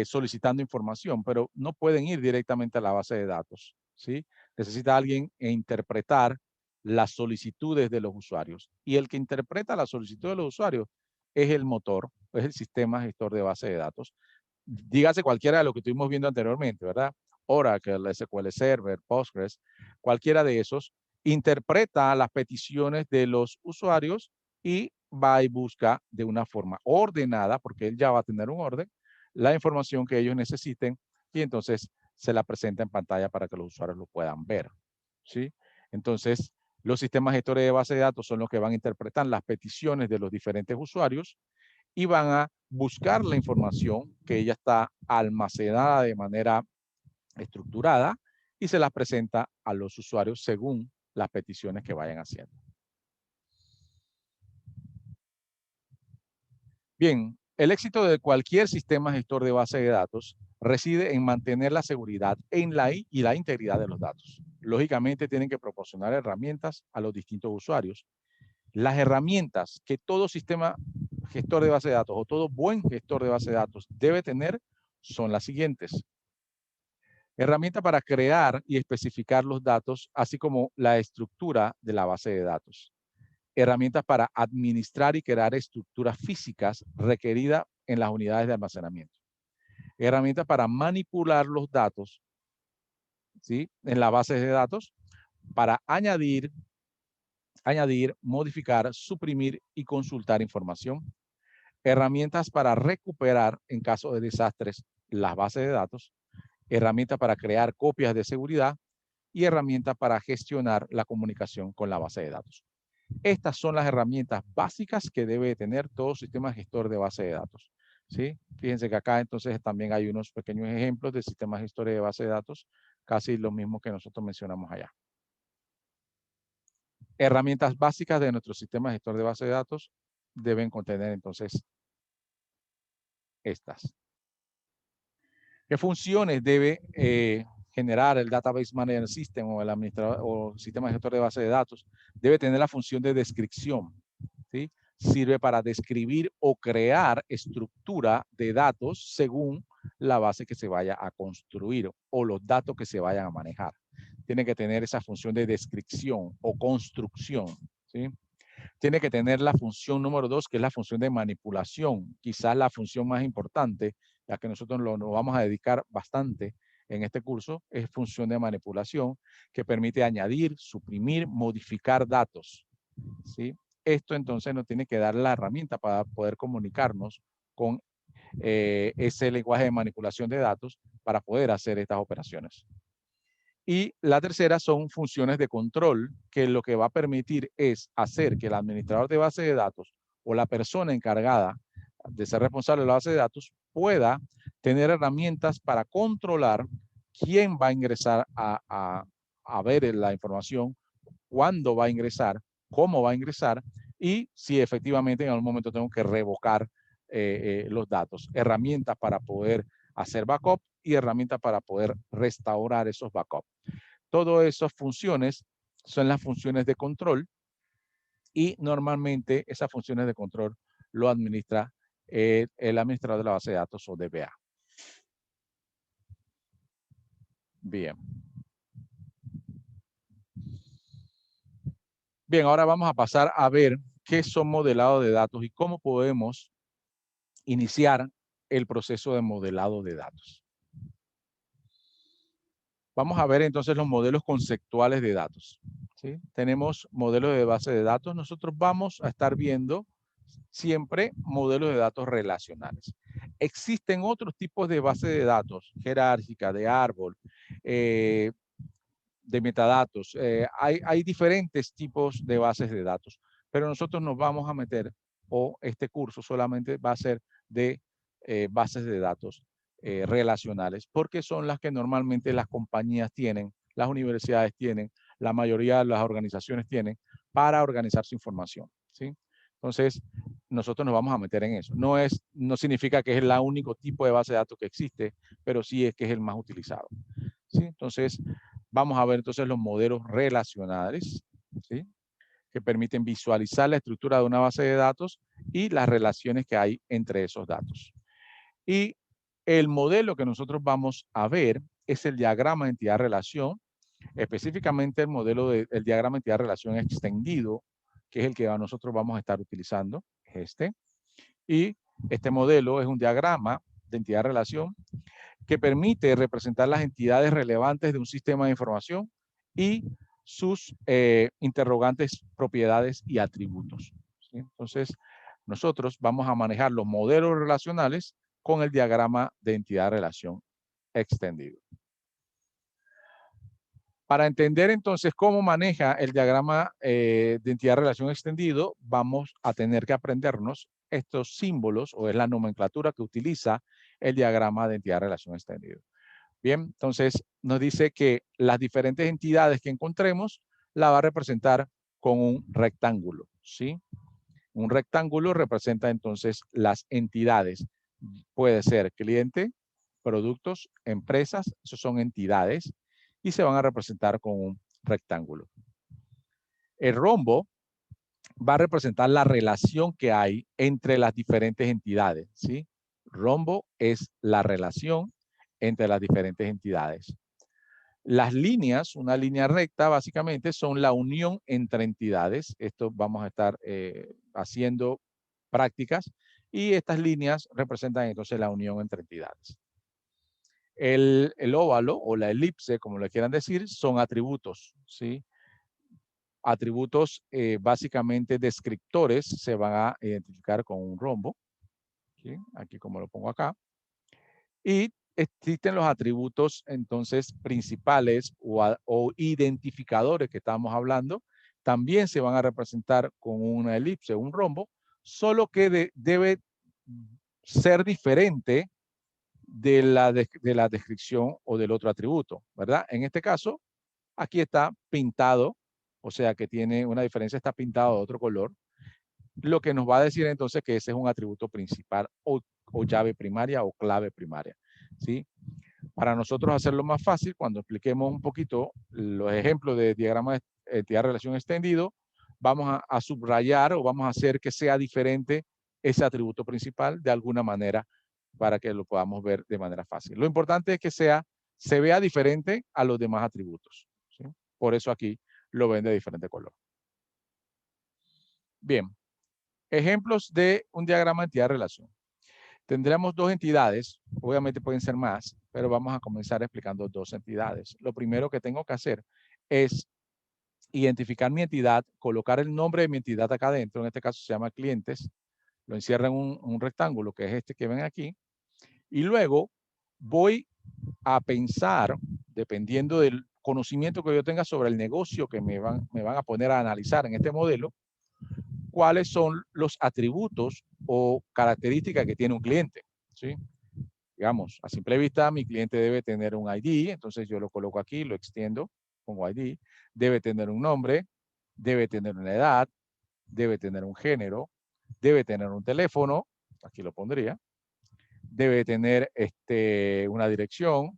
solicitando información, pero no pueden ir directamente a la base de datos, ¿sí? Necesita alguien interpretar las solicitudes de los usuarios. Y el que interpreta la solicitud de los usuarios es el motor, es el sistema gestor de base de datos. Dígase cualquiera de lo que estuvimos viendo anteriormente, ¿verdad? Oracle, SQL Server, Postgres, cualquiera de esos interpreta las peticiones de los usuarios y va y busca de una forma ordenada, porque él ya va a tener un orden, la información que ellos necesiten y entonces se la presenta en pantalla para que los usuarios lo puedan ver, ¿sí? Entonces, los sistemas gestores de base de datos son los que van a interpretar las peticiones de los diferentes usuarios y van a buscar la información que ya está almacenada de manera estructurada y se las presenta a los usuarios según las peticiones que vayan haciendo. Bien, el éxito de cualquier sistema gestor de base de datos reside en mantener la seguridad y la integridad de los datos. Lógicamente tienen que proporcionar herramientas a los distintos usuarios. Las herramientas que todo sistema gestor de base de datos o todo buen gestor de base de datos debe tener son las siguientes. Herramienta para crear y especificar los datos, así como la estructura de la base de datos. Herramientas para administrar y crear estructuras físicas requeridas en las unidades de almacenamiento. Herramientas para manipular los datos, ¿sí? En la base de datos, para añadir, modificar, suprimir y consultar información. Herramientas para recuperar en caso de desastres las bases de datos. Herramientas para crear copias de seguridad y herramientas para gestionar la comunicación con la base de datos. Estas son las herramientas básicas que debe tener todo sistema gestor de base de datos, ¿sí? Fíjense que acá entonces también hay unos pequeños ejemplos de sistemas gestores de base de datos, casi lo mismo que nosotros mencionamos allá. Herramientas básicas de nuestro sistema gestor de base de datos deben contener entonces estas. ¿Qué funciones debe generar el Database Management System o el administrador o sistema gestor de base de datos? Debe tener la función de descripción, ¿sí? Sirve para describir o crear estructura de datos según la base que se vaya a construir o los datos que se vayan a manejar. Tiene que tener esa función de descripción o construcción, ¿sí? Tiene que tener la función número 2, que es la función de manipulación, quizás la función más importante, ya que nosotros nos vamos a dedicar bastante en este curso, es función de manipulación, que permite añadir, suprimir, modificar datos, ¿sí? esto entonces nos tiene que dar la herramienta para poder comunicarnos con ese lenguaje de manipulación de datos para poder hacer estas operaciones. Y la tercera son funciones de control, que lo que va a permitir es hacer que el administrador de base de datos o la persona encargada de ser responsable de la base de datos pueda tener herramientas para controlar quién va a ingresar a ver la información, cuándo va a ingresar, cómo va a ingresar y si efectivamente en algún momento tengo que revocar los datos. Herramientas para poder hacer backup y herramientas para poder restaurar esos backups. Todas esas funciones son las funciones de control y normalmente esas funciones de control lo administra el administrador de la base de datos o DBA. Bien. Bien, ahora vamos a pasar a ver qué son modelados de datos y cómo podemos iniciar el proceso de modelado de datos. Vamos a ver entonces los modelos conceptuales de datos. ¿Sí? Tenemos modelos de base de datos. Nosotros vamos a estar viendo siempre modelos de datos relacionales. Existen otros tipos de bases de datos, jerárquica, de árbol, de metadatos. Hay diferentes tipos de bases de datos, pero nosotros nos vamos a meter, o este curso solamente va a ser de bases de datos relacionales, porque son las que normalmente las compañías tienen, las universidades tienen, la mayoría de las organizaciones tienen para organizar su información, ¿sí? Entonces, nosotros nos vamos a meter en eso. No significa que es el único tipo de base de datos que existe, pero sí es que es el más utilizado, ¿sí? Entonces, vamos a ver entonces los modelos relacionales, ¿sí? Que permiten visualizar la estructura de una base de datos y las relaciones que hay entre esos datos. Y el modelo que nosotros vamos a ver es el diagrama de entidad-relación, específicamente el modelo del diagrama de entidad-relación extendido, que es el que nosotros vamos a estar utilizando, este. Y este modelo es un diagrama de entidad-relación que permite representar las entidades relevantes de un sistema de información y sus interrogantes, propiedades y atributos, ¿sí? Entonces, nosotros vamos a manejar los modelos relacionales con el diagrama de entidad-relación extendido. Para entender entonces cómo maneja el diagrama de entidad-relación extendido, vamos a tener que aprendernos estos símbolos o es la nomenclatura que utiliza el diagrama de entidad-relación extendido. Bien, entonces nos dice que las diferentes entidades que encontremos la va a representar con un rectángulo, ¿sí? Un rectángulo representa entonces las entidades. Puede ser cliente, productos, empresas, esos son entidades y se van a representar con un rectángulo. El rombo va a representar la relación que hay entre las diferentes entidades, ¿sí? Rombo es la relación entre las diferentes entidades. Las líneas, una línea recta, básicamente son la unión entre entidades. Esto vamos a estar haciendo prácticas y estas líneas representan entonces la unión entre entidades. El óvalo o la elipse, como le quieran decir, son atributos, ¿sí? Atributos básicamente descriptores se van a identificar con un rombo, ¿sí? Aquí como lo pongo acá. Y existen los atributos entonces principales o identificadores que estamos hablando, también se van a representar con una elipse, un rombo, solo que debe ser diferente de la descripción o del otro atributo, ¿verdad? En este caso, aquí está pintado, o sea que tiene una diferencia, está pintado de otro color, lo que nos va a decir entonces que ese es un atributo principal o llave primaria o clave primaria, ¿sí? Para nosotros hacerlo más fácil, cuando expliquemos un poquito los ejemplos de diagrama de entidad-relación extendido, vamos a subrayar o vamos a hacer que sea diferente ese atributo principal de alguna manera para que lo podamos ver de manera fácil. Lo importante es que se vea diferente a los demás atributos, ¿sí? Por eso aquí lo ven de diferente color. Bien, ejemplos de un diagrama de entidad-relación. Tendremos dos entidades, obviamente pueden ser más, pero vamos a comenzar explicando dos entidades. Lo primero que tengo que hacer es identificar mi entidad, colocar el nombre de mi entidad acá adentro, en este caso se llama clientes, lo encierra en un rectángulo que es este que ven aquí, y luego voy a pensar, dependiendo del conocimiento que yo tenga sobre el negocio que me van a poner a analizar en este modelo, cuáles son los atributos o características que tiene un cliente, ¿sí? Digamos, a simple vista, mi cliente debe tener un ID, entonces yo lo coloco aquí, lo extiendo, pongo ID, debe tener un nombre, debe tener una edad, debe tener un género, debe tener un teléfono, aquí lo pondría, debe tener una dirección,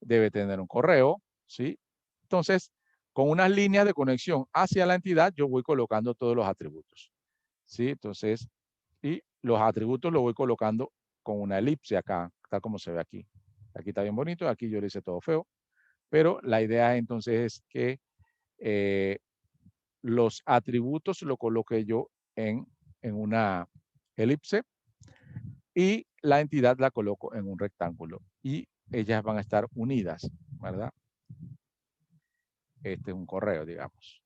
debe tener un correo, ¿sí? Entonces, con unas líneas de conexión hacia la entidad, yo voy colocando todos los atributos, ¿sí? Entonces, y los atributos los voy colocando con una elipse acá, tal como se ve aquí. Aquí está bien bonito, aquí yo le hice todo feo, pero la idea entonces es que los atributos lo coloque yo en una elipse y la entidad la coloco en un rectángulo y ellas van a estar unidas, ¿verdad? Este es un correo, digamos.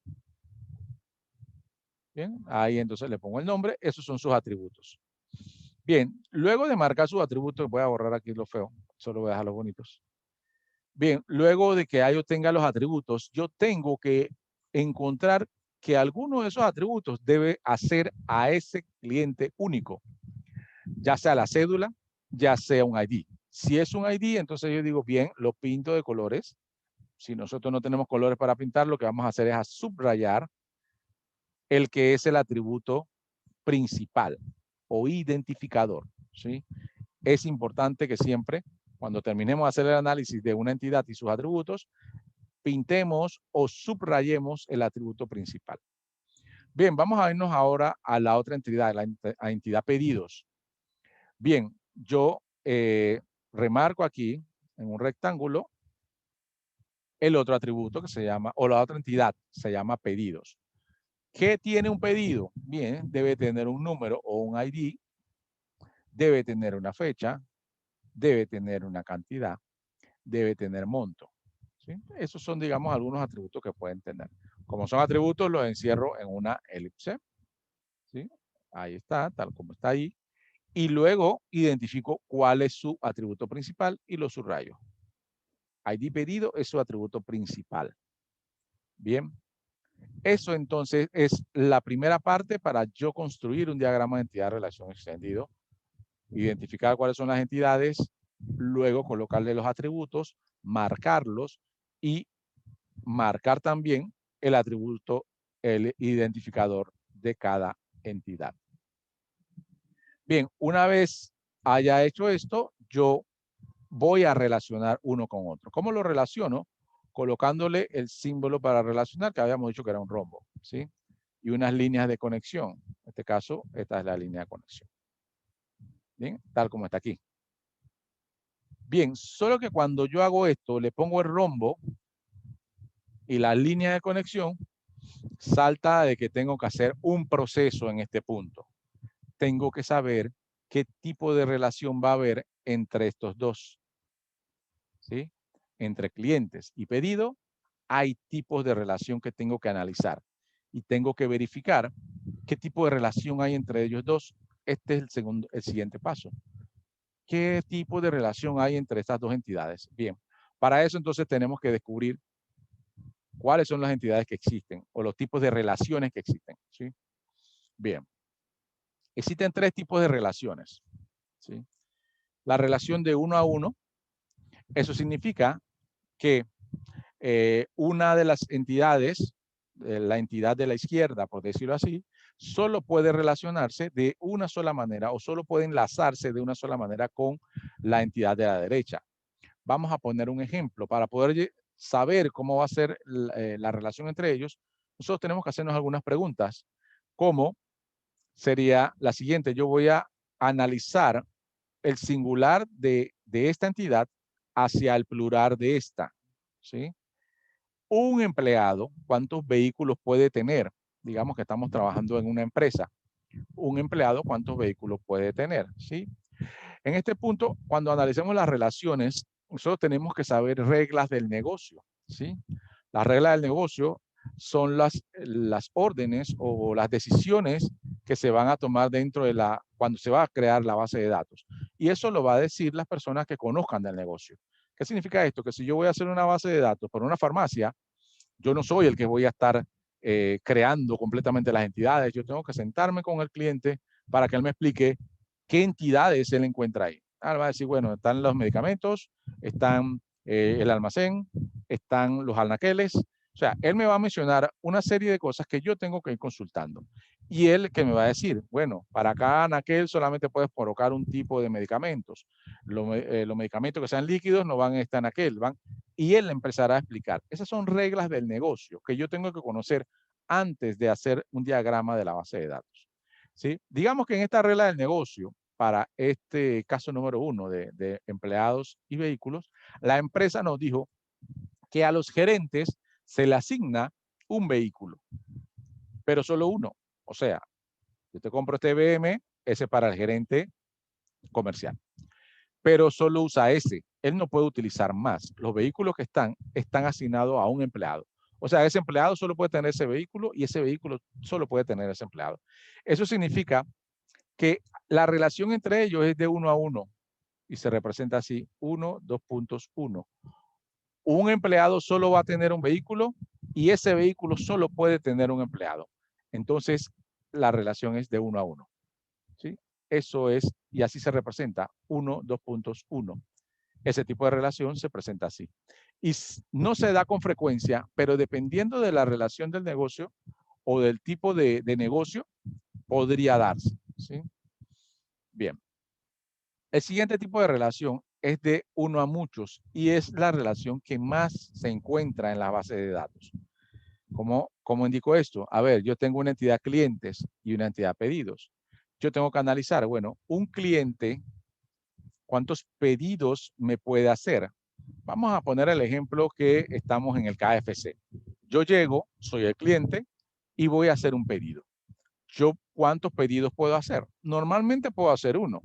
Bien, ahí entonces le pongo el nombre, esos son sus atributos. Bien, luego de marcar sus atributos, voy a borrar aquí lo feo, solo voy a dejar los bonitos. Bien, luego de que yo tenga los atributos, yo tengo que encontrar que alguno de esos atributos debe hacer a ese cliente único, ya sea la cédula, ya sea un ID. Si es un ID, entonces yo digo, bien, lo pinto de colores. Si nosotros no tenemos colores para pintar, lo que vamos a hacer es a subrayar el que es el atributo principal o identificador, ¿sí? Es importante que siempre, cuando terminemos de hacer el análisis de una entidad y sus atributos, pintemos o subrayemos el atributo principal. Bien, vamos a irnos ahora a la otra entidad, la entidad pedidos. Bien, yo remarco aquí en un rectángulo el otro atributo que se llama, o la otra entidad se llama pedidos. ¿Qué tiene un pedido? Bien, debe tener un número o un ID, debe tener una fecha, debe tener una cantidad, debe tener monto. ¿Sí? Esos son, digamos, algunos atributos que pueden tener. Como son atributos, los encierro en una elipse. ¿Sí? Ahí está, tal como está ahí. Y luego identifico cuál es su atributo principal y lo subrayo. ID pedido es su atributo principal. Bien. Eso entonces es la primera parte para yo construir un diagrama de entidad-relación extendido, identificar cuáles son las entidades, luego colocarle los atributos, marcarlos y marcar también el atributo, el identificador de cada entidad. Bien, una vez haya hecho esto, yo voy a relacionar uno con otro. ¿Cómo lo relaciono? Colocándole el símbolo para relacionar, que habíamos dicho que era un rombo, ¿sí? Y unas líneas de conexión. En este caso, esta es la línea de conexión. Bien, tal como está aquí. Bien, solo que cuando yo hago esto, le pongo el rombo y la línea de conexión, salta de que tengo que hacer un proceso en este punto. Tengo que saber qué tipo de relación va a haber entre estos dos. ¿Sí? Entre clientes y pedido, hay tipos de relación que tengo que analizar y tengo que verificar qué tipo de relación hay entre ellos dos. Este es el siguiente paso. ¿Qué tipo de relación hay entre estas dos entidades? Bien, para eso entonces tenemos que descubrir cuáles son las entidades que existen o los tipos de relaciones que existen. ¿Sí? Bien, existen tres tipos de relaciones. ¿Sí? La relación de uno a uno, eso significa que una de las entidades, la entidad de la izquierda, por decirlo así, solo puede relacionarse de una sola manera o solo puede enlazarse de una sola manera con la entidad de la derecha. Vamos a poner un ejemplo. Para poder saber cómo va a ser la relación entre ellos, nosotros tenemos que hacernos algunas preguntas, como sería la siguiente. Yo voy a analizar el singular de esta entidad hacia el plural de esta, ¿sí? Un empleado, ¿cuántos vehículos puede tener? Digamos que estamos trabajando en una empresa. Un empleado, ¿cuántos vehículos puede tener? ¿Sí? En este punto, cuando analicemos las relaciones, nosotros tenemos que saber reglas del negocio. ¿Sí? Las reglas del negocio son las órdenes o las decisiones que se van a tomar dentro de cuando se va a crear la base de datos. Y eso lo va a decir las personas que conozcan del negocio. ¿Qué significa esto? Que si yo voy a hacer una base de datos para una farmacia, yo no soy el que voy a estar creando completamente las entidades. Yo tengo que sentarme con el cliente para que él me explique qué entidades él encuentra ahí. Él va a decir, bueno, están los medicamentos, están el almacén, están los anaqueles. O sea, él me va a mencionar una serie de cosas que yo tengo que ir consultando. Y él que me va a decir, bueno, para cada anaquel solamente puedes colocar un tipo de medicamentos. Los medicamentos que sean líquidos no van en este anaquel, van. Y él empezará a explicar. Esas son reglas del negocio que yo tengo que conocer antes de hacer un diagrama de la base de datos. ¿Sí? Digamos que en esta regla del negocio, para este caso número 1 de empleados y vehículos, la empresa nos dijo que a los gerentes se le asigna un vehículo, pero solo uno. O sea, yo te compro este BM, ese para el gerente comercial, pero solo usa ese. Él no puede utilizar más. Los vehículos que están asignados a un empleado. O sea, ese empleado solo puede tener ese vehículo y ese vehículo solo puede tener ese empleado. Eso significa que la relación entre ellos es de 1 a 1 y se representa así, 1, 2.1. Un empleado solo va a tener un vehículo y ese vehículo solo puede tener un empleado. Entonces, la relación es de 1 a 1. ¿Sí? Eso es, y así se representa, 1, 2.1. Ese tipo de relación se presenta así. Y no se da con frecuencia, pero dependiendo de la relación del negocio o del tipo de negocio, podría darse. ¿Sí? Bien. El siguiente tipo de relación es de 1 a muchos y es la relación que más se encuentra en la base de datos. ¿Cómo indico esto? A ver, yo tengo una entidad clientes y una entidad pedidos. Yo tengo que analizar, bueno, un cliente, ¿cuántos pedidos me puede hacer? Vamos a poner el ejemplo que estamos en el KFC. Yo llego, soy el cliente y voy a hacer un pedido. ¿Yo cuántos pedidos puedo hacer? Normalmente puedo hacer uno,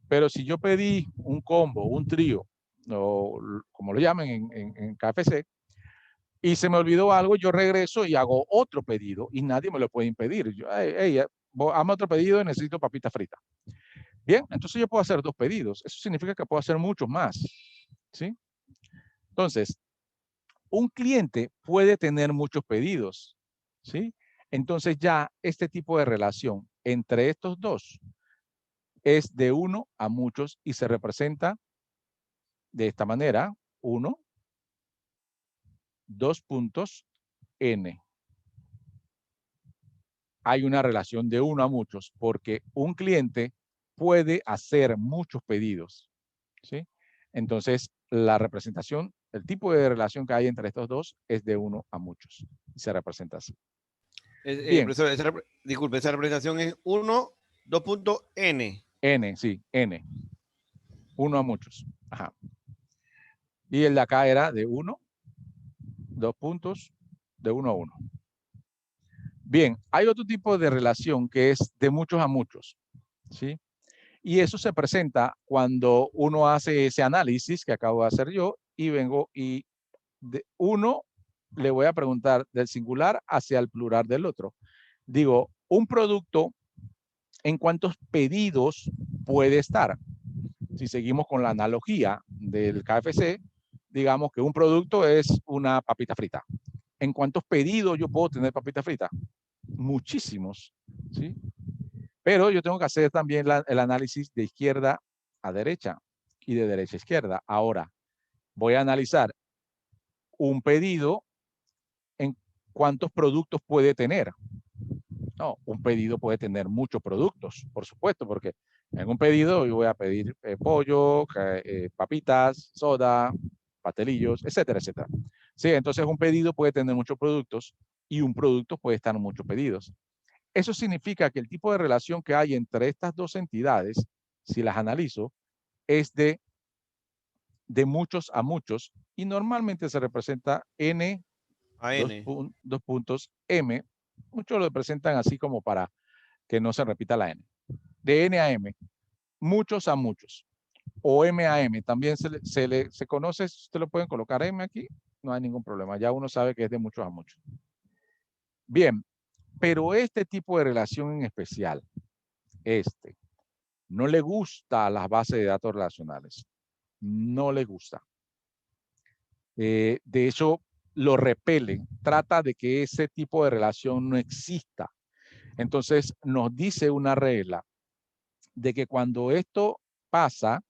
pero si yo pedí un combo, un trío, o como lo llamen en KFC, y se me olvidó algo, yo regreso y hago otro pedido y nadie me lo puede impedir. Yo, hey, hazme otro pedido y necesito papita frita. Bien, entonces yo puedo hacer 2 pedidos. Eso significa que puedo hacer muchos más. ¿Sí? Entonces, un cliente puede tener muchos pedidos. ¿Sí? Entonces ya este tipo de relación entre estos dos es de 1 a muchos y se representa de esta manera, 1, 2 puntos, n. Hay una relación de 1 a muchos porque un cliente puede hacer muchos pedidos. ¿Sí? Entonces, la representación, el tipo de relación que hay entre estos dos es de 1 a muchos. Y se representa así. Bien. Profesor, disculpe, esa representación es 1, 2.n. N, sí, N. 1 a muchos. Ajá. Y el de acá era de 1, 2 puntos, de 1 a 1. Bien, hay otro tipo de relación que es de muchos a muchos. ¿Sí? Y eso se presenta cuando uno hace ese análisis que acabo de hacer yo y vengo y de uno le voy a preguntar del singular hacia el plural del otro. Digo, un producto, ¿en cuántos pedidos puede estar? Si seguimos con la analogía del KFC, digamos que un producto es una papita frita. ¿En cuántos pedidos yo puedo tener papita frita? Muchísimos, ¿sí? Pero yo tengo que hacer también el análisis de izquierda a derecha y de derecha a izquierda. Ahora, voy a analizar un pedido en cuántos productos puede tener. No, un pedido puede tener muchos productos, por supuesto, porque en un pedido yo voy a pedir pollo, papitas, soda, pastelillos, etcétera, etcétera. Sí, entonces un pedido puede tener muchos productos y un producto puede estar en muchos pedidos. Eso significa que el tipo de relación que hay entre estas dos entidades, si las analizo, es de muchos a muchos y normalmente se representa n, A n. dos puntos m. Muchos lo presentan así como para que no se repita la n. De n a m, muchos a muchos. O m a m, también se conoce, ustedes lo pueden colocar m aquí, no hay ningún problema. Ya uno sabe que es de muchos a muchos. Bien, pero este tipo de relación en especial, no le gusta a las bases de datos relacionales. No le gusta. De hecho, lo repele. Trata de que ese tipo de relación no exista. Entonces, nos dice una regla de que cuando esto pasa,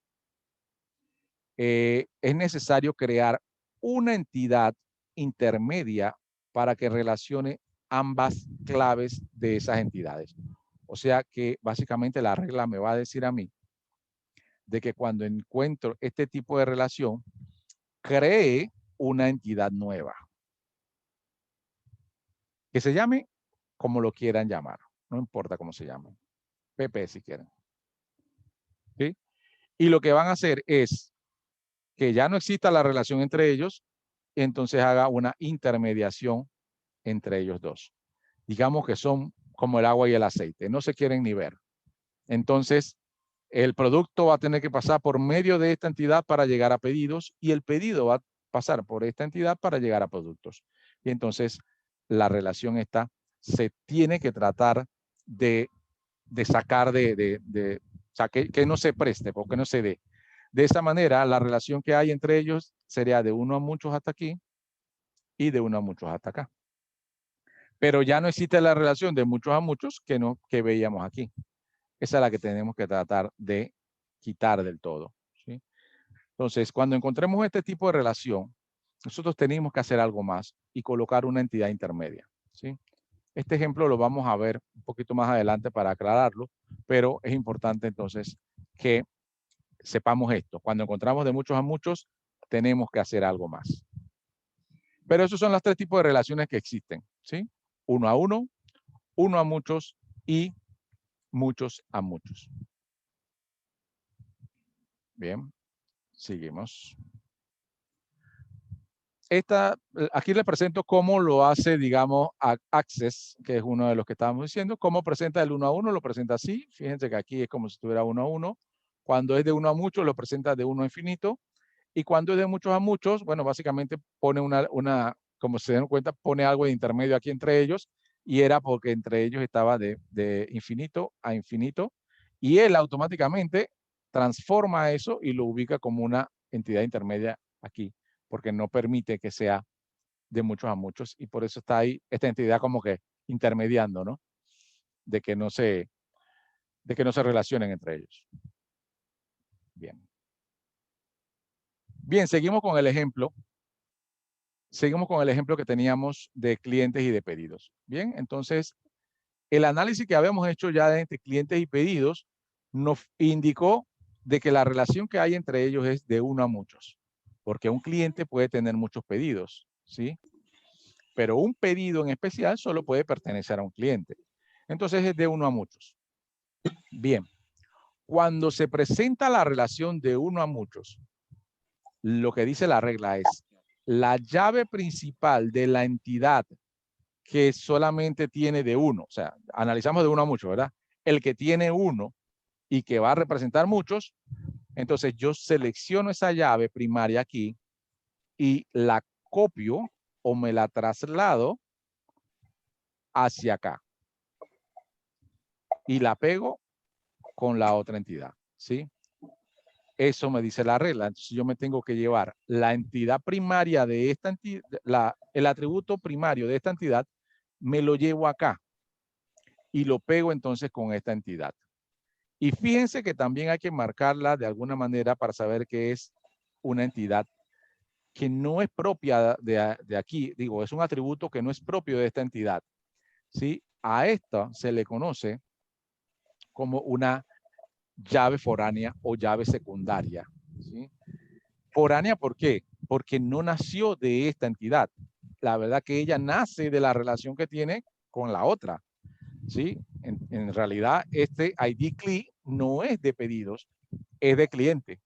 es necesario crear una entidad intermedia para que relacione ambas claves de esas entidades. O sea que básicamente la regla me va a decir a mí de que cuando encuentro este tipo de relación, cree una entidad nueva. Que se llame como lo quieran llamar. No importa cómo se llame. PP si quieren. ¿Sí? Y lo que van a hacer es que ya no exista la relación entre ellos, entonces haga una intermediación entre ellos dos. Digamos que son como el agua y el aceite, no se quieren ni ver. Entonces, el producto va a tener que pasar por medio de esta entidad para llegar a pedidos y el pedido va a pasar por esta entidad para llegar a productos. Y entonces, la relación esta se tiene que tratar de sacar o sea, que no se preste, porque no se dé. De esa manera, la relación que hay entre ellos sería de uno a muchos hasta aquí y de uno a muchos hasta acá. Pero ya no existe la relación de muchos a muchos que veíamos aquí. Esa es la que tenemos que tratar de quitar del todo. ¿Sí? Entonces, cuando encontremos este tipo de relación, nosotros tenemos que hacer algo más y colocar una entidad intermedia. ¿Sí? Este ejemplo lo vamos a ver un poquito más adelante para aclararlo, pero es importante entonces que sepamos esto. Cuando encontramos de muchos a muchos, tenemos que hacer algo más. Pero esos son los tres tipos de relaciones que existen. ¿Sí? Uno a muchos y muchos a muchos. Bien, seguimos. Aquí les presento cómo lo hace, digamos, Access, que es uno de los que estábamos diciendo. Cómo presenta el 1 a 1, lo presenta así. Fíjense que aquí es como si estuviera 1 a 1. Cuando es de 1 a muchos, lo presenta de 1 a infinito. Y cuando es de muchos a muchos, bueno, básicamente pone como se dan cuenta, pone algo de intermedio aquí entre ellos. Y era porque entre ellos estaba de infinito a infinito. Y él automáticamente transforma eso y lo ubica como una entidad intermedia aquí, porque no permite que sea de muchos a muchos y por eso está ahí esta entidad como que intermediando, ¿no? De que no se relacionen entre ellos. Bien. Bien, seguimos con el ejemplo. Seguimos con el ejemplo que teníamos de clientes y de pedidos. Bien, entonces el análisis que habíamos hecho ya entre clientes y pedidos nos indicó de que la relación que hay entre ellos es de uno a muchos, porque un cliente puede tener muchos pedidos, ¿sí? Pero un pedido en especial solo puede pertenecer a un cliente. Entonces es de uno a muchos. Bien, cuando se presenta la relación de uno a muchos, lo que dice la regla es la llave principal de la entidad que solamente tiene de uno, o sea, analizamos de uno a muchos, ¿verdad? El que tiene uno y que va a representar muchos, entonces yo selecciono esa llave primaria aquí y la copio o me la traslado hacia acá y la pego con la otra entidad, ¿sí? Eso me dice la regla. Entonces yo me tengo que llevar la entidad primaria de esta entidad, el atributo primario de esta entidad, me lo llevo acá y lo pego entonces con esta entidad. Y fíjense que también hay que marcarla de alguna manera para saber que es una entidad que no es propia de aquí. Digo, es un atributo que no es propio de esta entidad. ¿Sí? A esta se le conoce como una llave foránea o llave secundaria. ¿Sí? Foránea, ¿por qué? Porque no nació de esta entidad. La verdad que ella nace de la relación que tiene con la otra. ¿Sí? En realidad, este ID CLI no es de pedidos, es de cliente.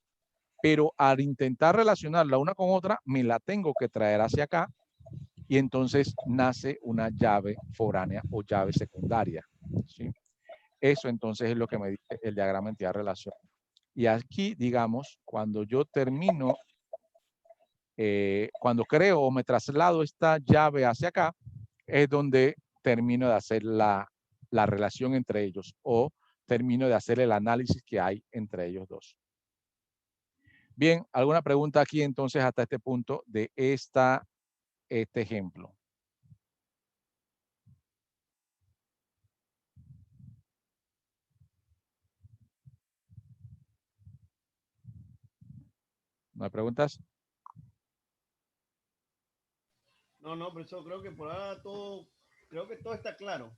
Pero al intentar relacionarla una con otra, me la tengo que traer hacia acá y entonces nace una llave foránea o llave secundaria. ¿Sí? Eso entonces es lo que me dice el diagrama entidad-relación. Y aquí, digamos, cuando yo termino, cuando creo o me traslado esta llave hacia acá, es donde termino de hacer la relación entre ellos o termino de hacer el análisis que hay entre ellos dos. Bien, ¿alguna pregunta aquí entonces hasta este punto de este ejemplo? ¿No hay preguntas? No, profesor, creo que por ahora creo que todo está claro.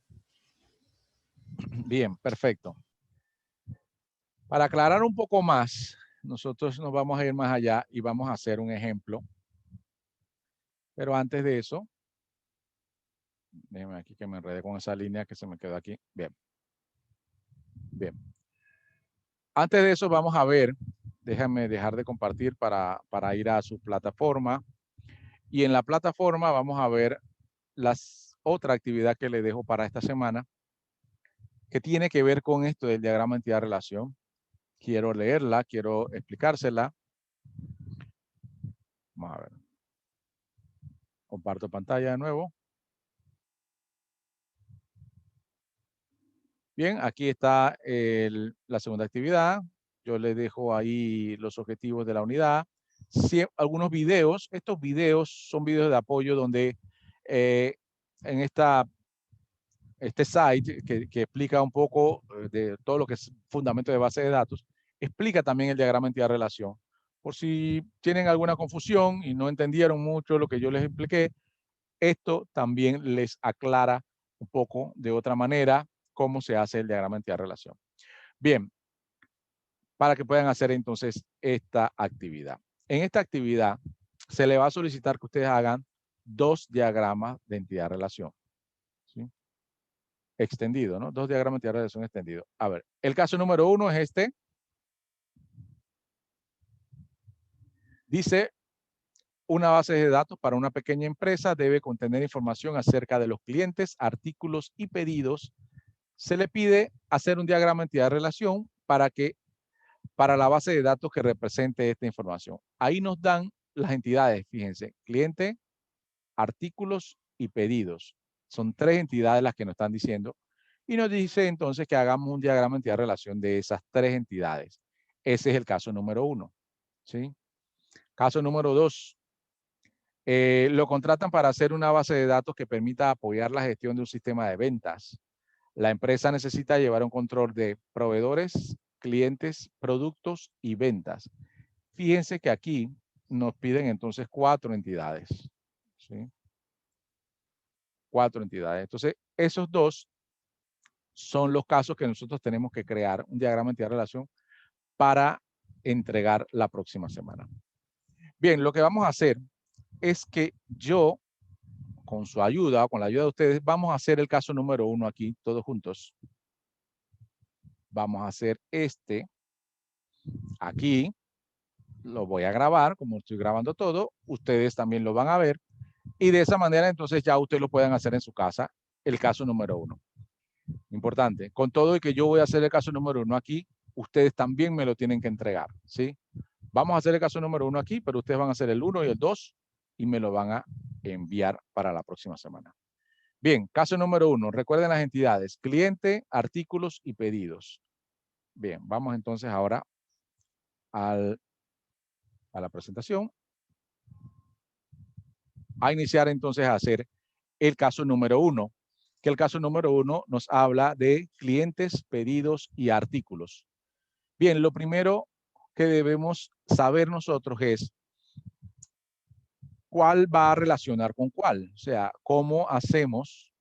Bien, perfecto. Para aclarar un poco más, nosotros nos vamos a ir más allá y vamos a hacer un ejemplo. Pero antes de eso, déjenme aquí que me enredé con esa línea que se me quedó aquí. Bien. Bien. Antes de eso vamos a ver, déjame dejar de compartir para ir a su plataforma. Y en la plataforma vamos a ver otra actividad que le dejo para esta semana, que tiene que ver con esto del diagrama entidad-relación. Quiero leerla, quiero explicársela. Vamos a ver. Comparto pantalla de nuevo. Bien, aquí está la segunda actividad. Yo les dejo ahí los objetivos de la unidad. Algunos videos. Estos videos son videos de apoyo donde en este site que explica un poco de todo lo que es fundamento de base de datos, explica también el diagrama entidad-relación. Por si tienen alguna confusión y no entendieron mucho lo que yo les expliqué, esto también les aclara un poco de otra manera cómo se hace el diagrama entidad-relación. Bien, para que puedan hacer entonces esta actividad. En esta actividad se le va a solicitar que ustedes hagan 2 diagramas de entidad-relación. ¿Sí? Extendido, ¿no? 2 diagramas de entidad-relación extendidos. A ver, el caso número 1 es este. Dice, una base de datos para una pequeña empresa debe contener información acerca de los clientes, artículos y pedidos. Se le pide hacer un diagrama de entidad-relación para la base de datos que represente esta información. Ahí nos dan las entidades, fíjense, cliente, artículos y pedidos. Son 3 entidades las que nos están diciendo. Y nos dice entonces que hagamos un diagrama de entidad-relación de esas 3 entidades. Ese es el caso número 1. ¿Sí? Caso número 2. Lo contratan para hacer una base de datos que permita apoyar la gestión de un sistema de ventas. La empresa necesita llevar un control de proveedores, clientes, productos y ventas. Fíjense que aquí nos piden entonces 4 entidades. ¿Sí? 4 entidades. Entonces, esos 2 son los casos que nosotros tenemos que crear un diagrama de entidad-relación para entregar la próxima semana. Bien, lo que vamos a hacer es que yo, con su ayuda, con la ayuda de ustedes, vamos a hacer el caso número 1 aquí, todos juntos. Vamos a hacer aquí. Lo voy a grabar, como estoy grabando todo. Ustedes también lo van a ver. Y de esa manera, entonces, ya ustedes lo pueden hacer en su casa, el caso número 1. Importante. Con todo y que yo voy a hacer el caso número 1 aquí, ustedes también me lo tienen que entregar, ¿sí? Vamos a hacer el caso número 1 aquí, pero ustedes van a hacer el 1 y el 2 y me lo van a enviar para la próxima semana. Bien, caso número 1. Recuerden las entidades, cliente, artículos y pedidos. Bien, vamos entonces ahora a la presentación. A iniciar entonces a hacer el caso número 1, que el caso número 1 nos habla de clientes, pedidos y artículos. Bien, lo primero que debemos saber nosotros es cuál va a relacionar con cuál. O sea, cómo hacemos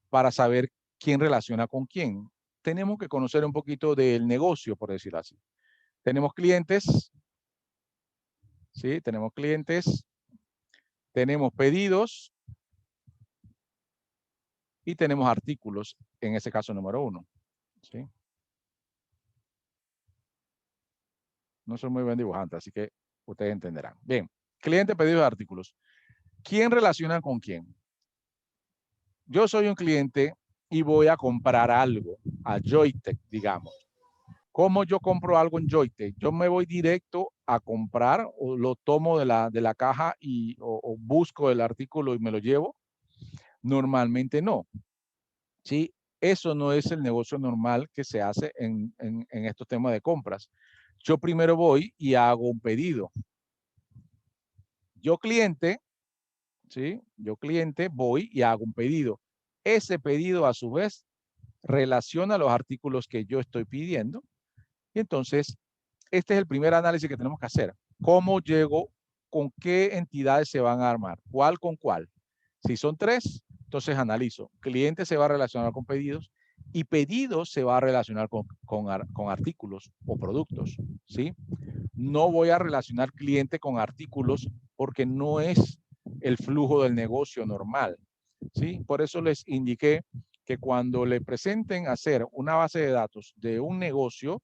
para saber quién relaciona con quién. Tenemos que conocer un poquito del negocio, por decirlo así. Tenemos clientes, ¿sí? Tenemos clientes, tenemos pedidos y tenemos artículos, en ese caso número 1. ¿Sí? No soy muy buen dibujante, así que ustedes entenderán. Bien, cliente, pedidos de artículos. ¿Quién relaciona con quién? Yo soy un cliente y voy a comprar algo a Joytech, digamos. ¿Cómo yo compro algo en Joytech? Yo me voy directo a comprar o lo tomo de la caja o busco el artículo y me lo llevo. Normalmente no. ¿Sí? Eso no es el negocio normal que se hace en estos temas de compras. Yo primero voy y hago un pedido. Yo cliente, ¿sí? Yo cliente voy y hago un pedido. Ese pedido a su vez relaciona los artículos que yo estoy pidiendo. Y entonces, este es el primer análisis que tenemos que hacer. ¿Cómo llego? ¿Con qué entidades se van a armar? ¿Cuál con cuál? Si son 3, entonces analizo. Cliente se va a relacionar con pedidos y pedidos se va a relacionar con artículos o productos, ¿sí? No voy a relacionar cliente con artículos porque no es el flujo del negocio normal, ¿sí? Por eso les indiqué que cuando le presenten hacer una base de datos de un negocio,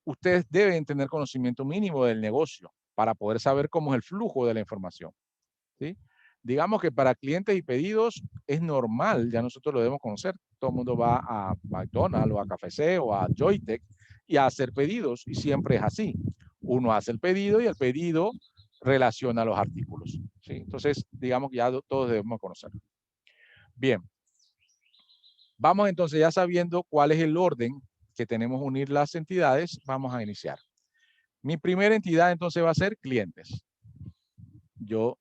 ustedes deben tener conocimiento mínimo del negocio para poder saber cómo es el flujo de la información, ¿sí? Digamos que para clientes y pedidos es normal, ya nosotros lo debemos conocer. Todo el mundo va a McDonald's o a KFC o a Joytech y a hacer pedidos y siempre es así. Uno hace el pedido y el pedido relaciona los artículos, ¿sí? Entonces, digamos que ya todos debemos conocerlo. Bien. Vamos entonces ya sabiendo cuál es el orden que tenemos unir las entidades, vamos a iniciar. Mi primera entidad entonces va a ser clientes. Yo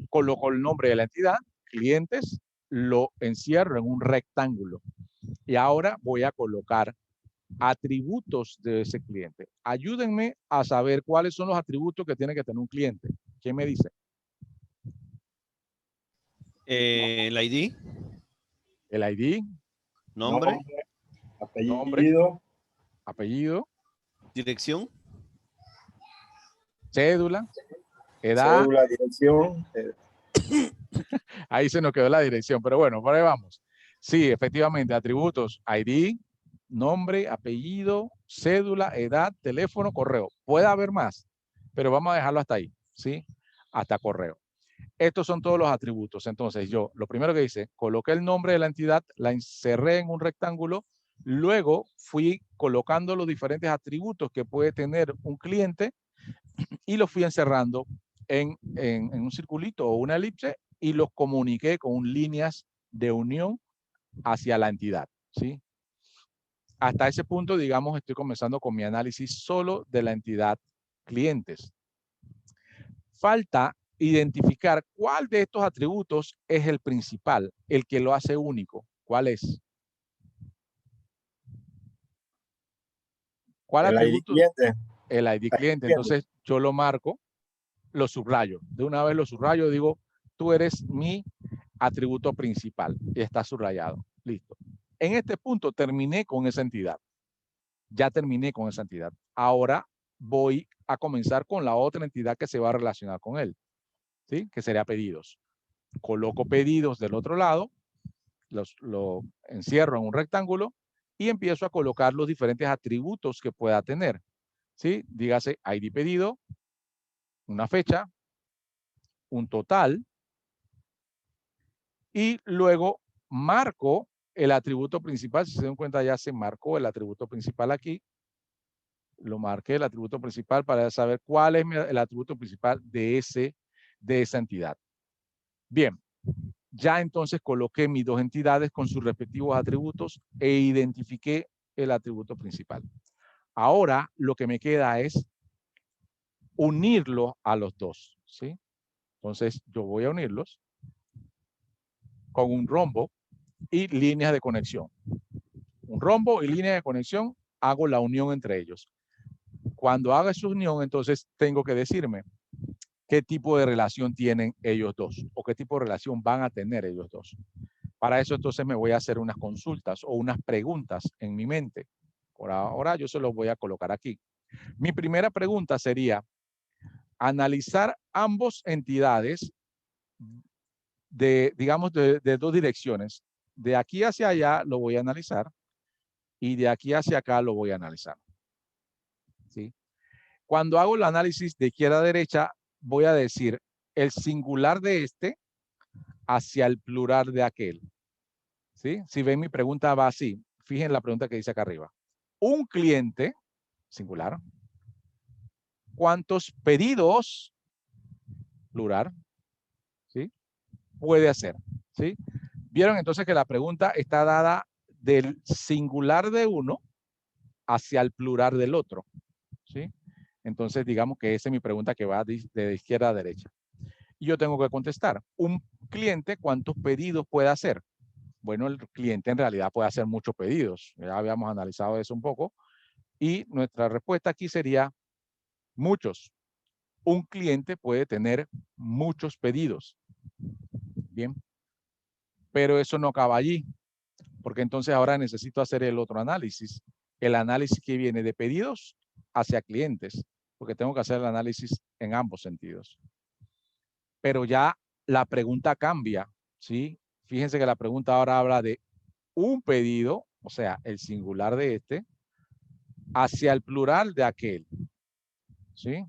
coloco el nombre de la entidad, clientes, lo encierro en un rectángulo. Y ahora voy a colocar atributos de ese cliente. Ayúdenme a saber cuáles son los atributos que tiene que tener un cliente. ¿Quién me dice? El ID, El ID, nombre, nombre, apellido, apellido, dirección, cédula, edad. cédula, dirección. Ahí se nos quedó la dirección, pero bueno, por ahí vamos. Sí, efectivamente, atributos, ID, nombre, apellido, cédula, edad, teléfono, correo. Puede haber más, pero vamos a dejarlo hasta ahí, ¿sí? Hasta correo. Estos son todos los atributos. Entonces yo, lo primero que hice, coloqué el nombre de la entidad, la encerré en un rectángulo, luego fui colocando los diferentes atributos que puede tener un cliente y los fui encerrando en un circulito o una elipse y los comuniqué con líneas de unión hacia la entidad, ¿sí? Hasta ese punto, digamos, estoy comenzando con mi análisis solo de la entidad clientes. Falta identificar cuál de estos atributos es el principal, el que lo hace único. ¿Cuál es? ¿Cuál El ID atributo? cliente. El ID cliente. Entonces yo lo marco, lo subrayo. De una vez lo subrayo, digo, tú eres mi atributo principal y está subrayado. Listo. En este punto terminé con esa entidad. Ya terminé con esa entidad. Ahora voy a comenzar con la otra entidad que se va a relacionar con él, ¿sí? Que sería pedidos. Coloco pedidos del otro lado, lo encierro en un rectángulo y empiezo a colocar los diferentes atributos que pueda tener, ¿sí? Dígase ID pedido, una fecha, un total, y luego marco el atributo principal. Si se dan cuenta, ya se marcó el atributo principal aquí. Lo marqué el atributo principal para saber cuál es el atributo principal de esa entidad. Bien, ya entonces coloqué mis dos entidades con sus respectivos atributos e identifiqué el atributo principal. Ahora lo que me queda es unirlo a los dos, ¿sí? Entonces yo voy a unirlos con un rombo y líneas de conexión. Un rombo y línea de conexión, hago la unión entre ellos. Cuando haga esa unión, entonces tengo que decirme qué tipo de relación tienen ellos dos o qué tipo de relación van a tener ellos dos. Para eso entonces me voy a hacer unas consultas o unas preguntas en mi mente. Por ahora yo se los voy a colocar aquí. Mi primera pregunta sería analizar ambos entidades digamos, de dos direcciones. De aquí hacia allá lo voy a analizar y de aquí hacia acá lo voy a analizar. ¿Sí? Cuando hago el análisis de izquierda a derecha, voy a decir el singular de este hacia el plural de aquel. ¿Sí? Si ven, mi pregunta va así. Fíjense la pregunta que dice acá arriba. Un cliente, singular, ¿cuántos pedidos, plural, ¿sí? puede hacer, ¿sí? Vieron entonces que la pregunta está dada del singular de uno hacia el plural del otro, ¿sí? Entonces, digamos que esa es mi pregunta que va de izquierda a derecha. Y yo tengo que contestar, un cliente, ¿cuántos pedidos puede hacer? Bueno, el cliente en realidad puede hacer muchos pedidos. Ya habíamos analizado eso un poco. Y nuestra respuesta aquí sería muchos. Un cliente puede tener muchos pedidos. Bien. Pero eso no acaba allí, porque entonces ahora necesito hacer el otro análisis. El análisis que viene de pedidos hacia clientes, porque tengo que hacer el análisis en ambos sentidos. Pero ya la pregunta cambia, ¿sí? Fíjense que la pregunta ahora habla de un pedido, o sea, el singular de este, hacia el plural de aquel, ¿sí?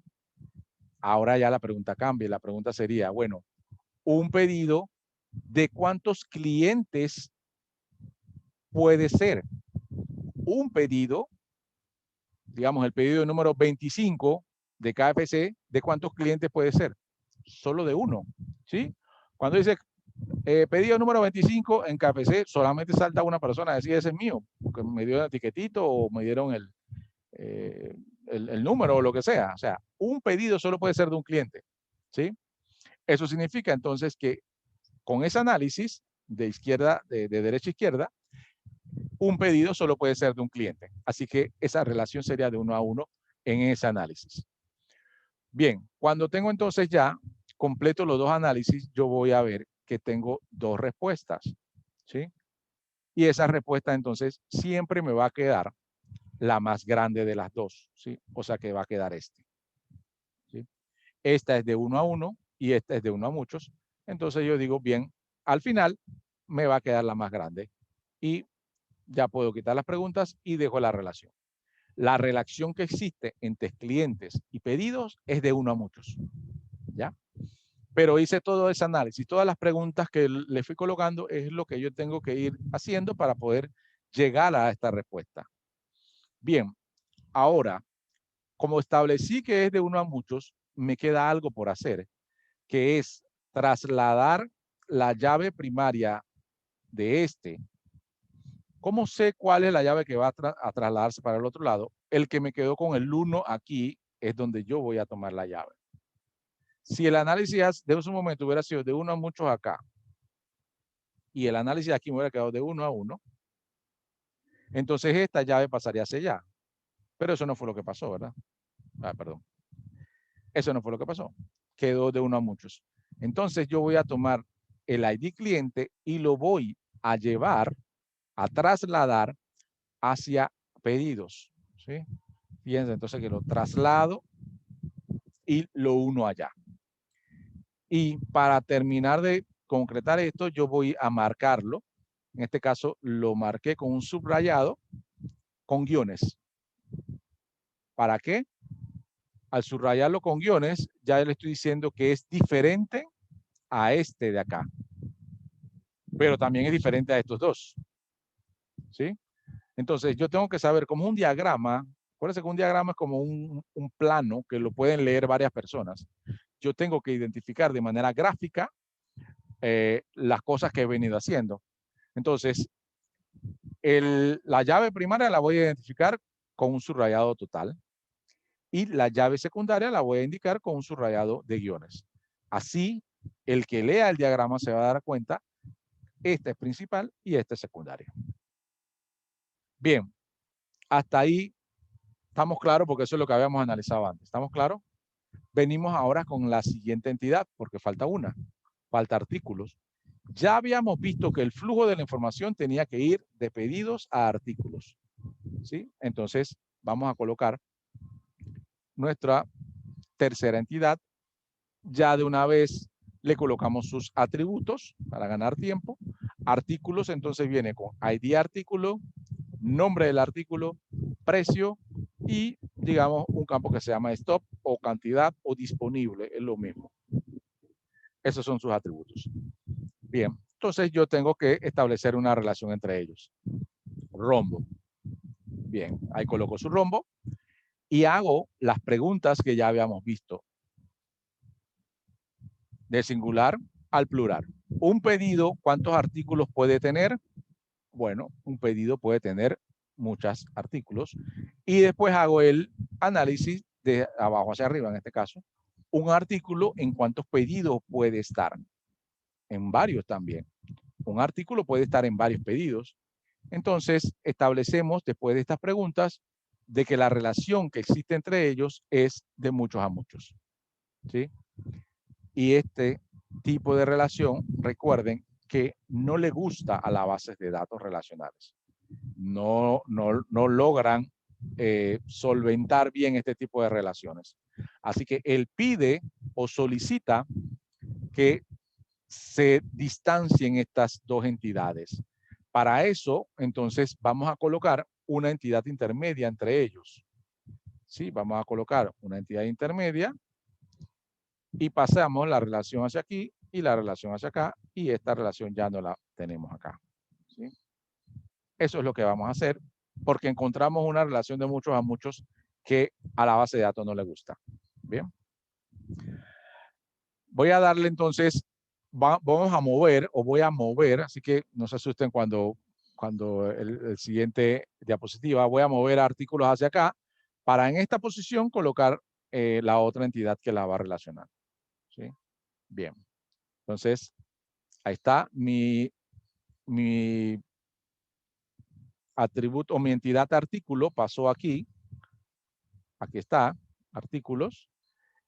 Ahora ya la pregunta cambia. La pregunta sería, bueno, un pedido de cuántos clientes puede ser. Un pedido, digamos, el pedido número 25 de KFC, ¿de cuántos clientes puede ser? Solo de uno, ¿sí? Cuando dice pedido número 25 en KFC, solamente salta una persona a decir, ese es mío, porque me dio el etiquetito o me dieron el número o lo que sea. O sea, un pedido solo puede ser de un cliente, ¿sí? Eso significa entonces que con ese análisis de izquierda, de derecha a izquierda, un pedido solo puede ser de un cliente. Así que esa relación sería de 1 a 1 en ese análisis. Bien, cuando tengo entonces ya completo los dos análisis, yo voy a ver que tengo dos respuestas, ¿sí? Y esa respuesta entonces siempre me va a quedar la más grande de las dos, ¿sí? O sea que va a quedar este, ¿sí? Esta es de 1 a 1 y esta es de 1 a muchos. Entonces yo digo, bien, al final me va a quedar la más grande y ya puedo quitar las preguntas y dejo la relación. La relación que existe entre clientes y pedidos es de 1 a muchos, ¿ya? Pero hice todo ese análisis, todas las preguntas que le fui colocando es lo que yo tengo que ir haciendo para poder llegar a esta respuesta. Bien, ahora, como establecí que es de 1 a muchos, me queda algo por hacer, que es trasladar la llave primaria de este. ¿Cómo sé cuál es la llave que va a trasladarse para el otro lado? El que me quedó con el 1 aquí es donde yo voy a tomar la llave. Si el análisis de un momento hubiera sido de 1 a muchos acá y el análisis aquí me hubiera quedado de 1 a 1, entonces esta llave pasaría hacia allá. Pero eso no fue lo que pasó, ¿verdad? Perdón. Eso no fue lo que pasó. Quedó de 1 a muchos. Entonces yo voy a tomar el ID cliente y lo voy a llevar, a trasladar hacia pedidos, ¿sí? Fíjense entonces que lo traslado y lo uno allá. Y para terminar de concretar esto, yo voy a marcarlo. En este caso, lo marqué con un subrayado con guiones. ¿Para qué? Al subrayarlo con guiones, ya le estoy diciendo que es diferente a este de acá. Pero también es diferente a estos dos. ¿Sí? Entonces, yo tengo que saber cómo un diagrama, acuérdense que un diagrama es como un plano que lo pueden leer varias personas. Yo tengo que identificar de manera gráfica las cosas que he venido haciendo. Entonces, la llave primaria la voy a identificar con un subrayado total y la llave secundaria la voy a indicar con un subrayado de guiones. Así, el que lea el diagrama se va a dar cuenta, esta es principal y esta es secundaria. Bien, hasta ahí estamos claros porque eso es lo que habíamos analizado antes. ¿Estamos claros? Venimos ahora con la siguiente entidad porque falta una, falta artículos. Ya habíamos visto que el flujo de la información tenía que ir de pedidos a artículos, ¿sí? Entonces, vamos a colocar nuestra tercera entidad. Ya de una vez le colocamos sus atributos para ganar tiempo. Artículos, entonces viene con ID artículo, nombre del artículo, precio y, digamos, un campo que se llama stop o cantidad o disponible, es lo mismo. Esos son sus atributos. Bien, entonces yo tengo que establecer una relación entre ellos. Rombo. Bien, ahí coloco su rombo y hago las preguntas que ya habíamos visto. De singular al plural. Un pedido, ¿cuántos artículos puede tener? Bueno, un pedido puede tener muchos artículos. Y después hago el análisis de abajo hacia arriba, en este caso. Un artículo, ¿en cuántos pedidos puede estar? En varios también. Un artículo puede estar en varios pedidos. Entonces, establecemos después de estas preguntas de que la relación que existe entre ellos es de muchos a muchos. ¿Sí? Y este tipo de relación, recuerden que no le gusta a las bases de datos relacionales. No logran solventar bien este tipo de relaciones. Así que él pide o solicita que se distancien estas dos entidades. Para eso, entonces, vamos a colocar una entidad intermedia entre ellos. ¿Sí? Vamos a colocar una entidad intermedia y pasamos la relación hacia aquí y la relación hacia acá, y esta relación ya no la tenemos acá. ¿Sí? Eso es lo que vamos a hacer, porque encontramos una relación de muchos a muchos que a la base de datos no le gusta. Bien. Voy a darle entonces, vamos a mover, o voy a mover, así que no se asusten cuando el siguiente diapositiva, voy a mover artículos hacia acá, para en esta posición colocar la otra entidad que la va a relacionar. ¿Sí? Bien. Entonces, ahí está mi atributo o mi entidad artículo pasó aquí. Aquí está, artículos.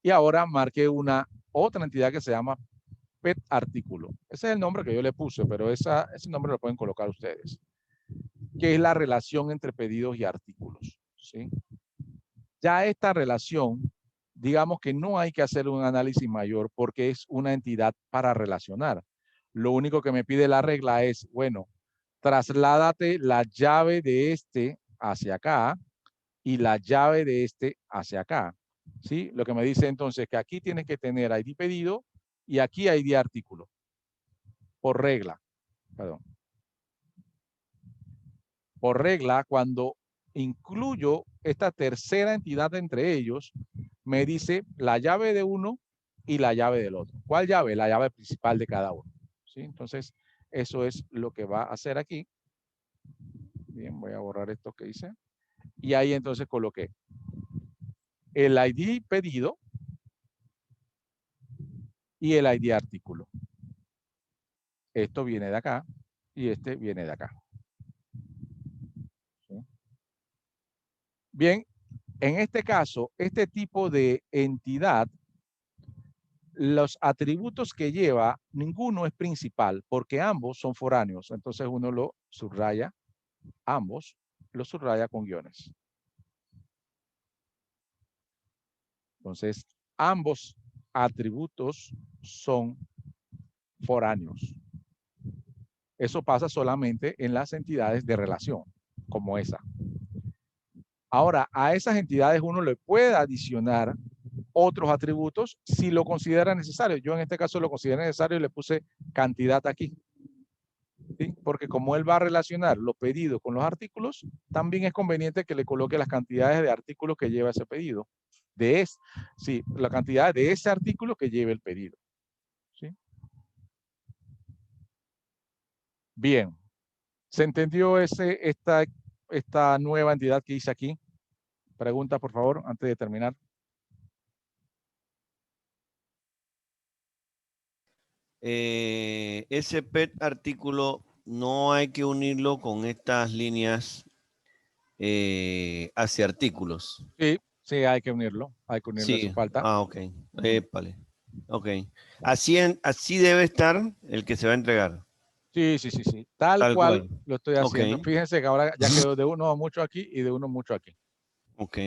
Y ahora marqué una otra entidad que se llama pet artículo. Ese es el nombre que yo le puse, pero ese nombre lo pueden colocar ustedes. Que es la relación entre pedidos y artículos. ¿Sí? Ya esta relación, digamos que no hay que hacer un análisis mayor porque es una entidad para relacionar. Lo único que me pide la regla es, bueno, trasládate la llave de este hacia acá y la llave de este hacia acá. ¿Sí? Lo que me dice entonces que aquí tienes que tener ID pedido y aquí ID artículo. Por regla. Perdón. Por regla, cuando incluyo esta tercera entidad entre ellos, me dice la llave de uno y la llave del otro. ¿Cuál llave? La llave principal de cada uno. ¿Sí? Entonces, eso es lo que va a hacer aquí. Bien, voy a borrar esto que hice. Y ahí entonces coloqué el ID pedido y el ID artículo. Esto viene de acá y este viene de acá. ¿Sí? Bien, en este caso, este tipo de entidad, los atributos que lleva, ninguno es principal porque ambos son foráneos. Entonces uno lo subraya, ambos lo subraya con guiones. Entonces, ambos atributos son foráneos. Eso pasa solamente en las entidades de relación, como esa. Ahora, a esas entidades uno le puede adicionar otros atributos si lo considera necesario. Yo en este caso lo considero necesario y le puse cantidad aquí. ¿Sí? Porque como él va a relacionar los pedidos con los artículos, también es conveniente que le coloque las cantidades de artículos que lleva ese pedido. Sí, la cantidad de ese artículo que lleve el pedido. ¿Sí? Bien. ¿Se entendió esta nueva entidad que hice aquí? Pregunta, por favor, antes de terminar. Ese pet artículo no hay que unirlo con estas líneas hacia artículos. Sí, sí, hay que unirlo. Hay que unirlo, eso Sí, falta. ok. Épale. Ok. Así debe estar el que se va a entregar. Sí, sí, sí, sí. Tal Tal cual cual. lo estoy Ok. haciendo. Fíjense que ahora ya quedó de uno mucho aquí y de uno mucho aquí. Ok.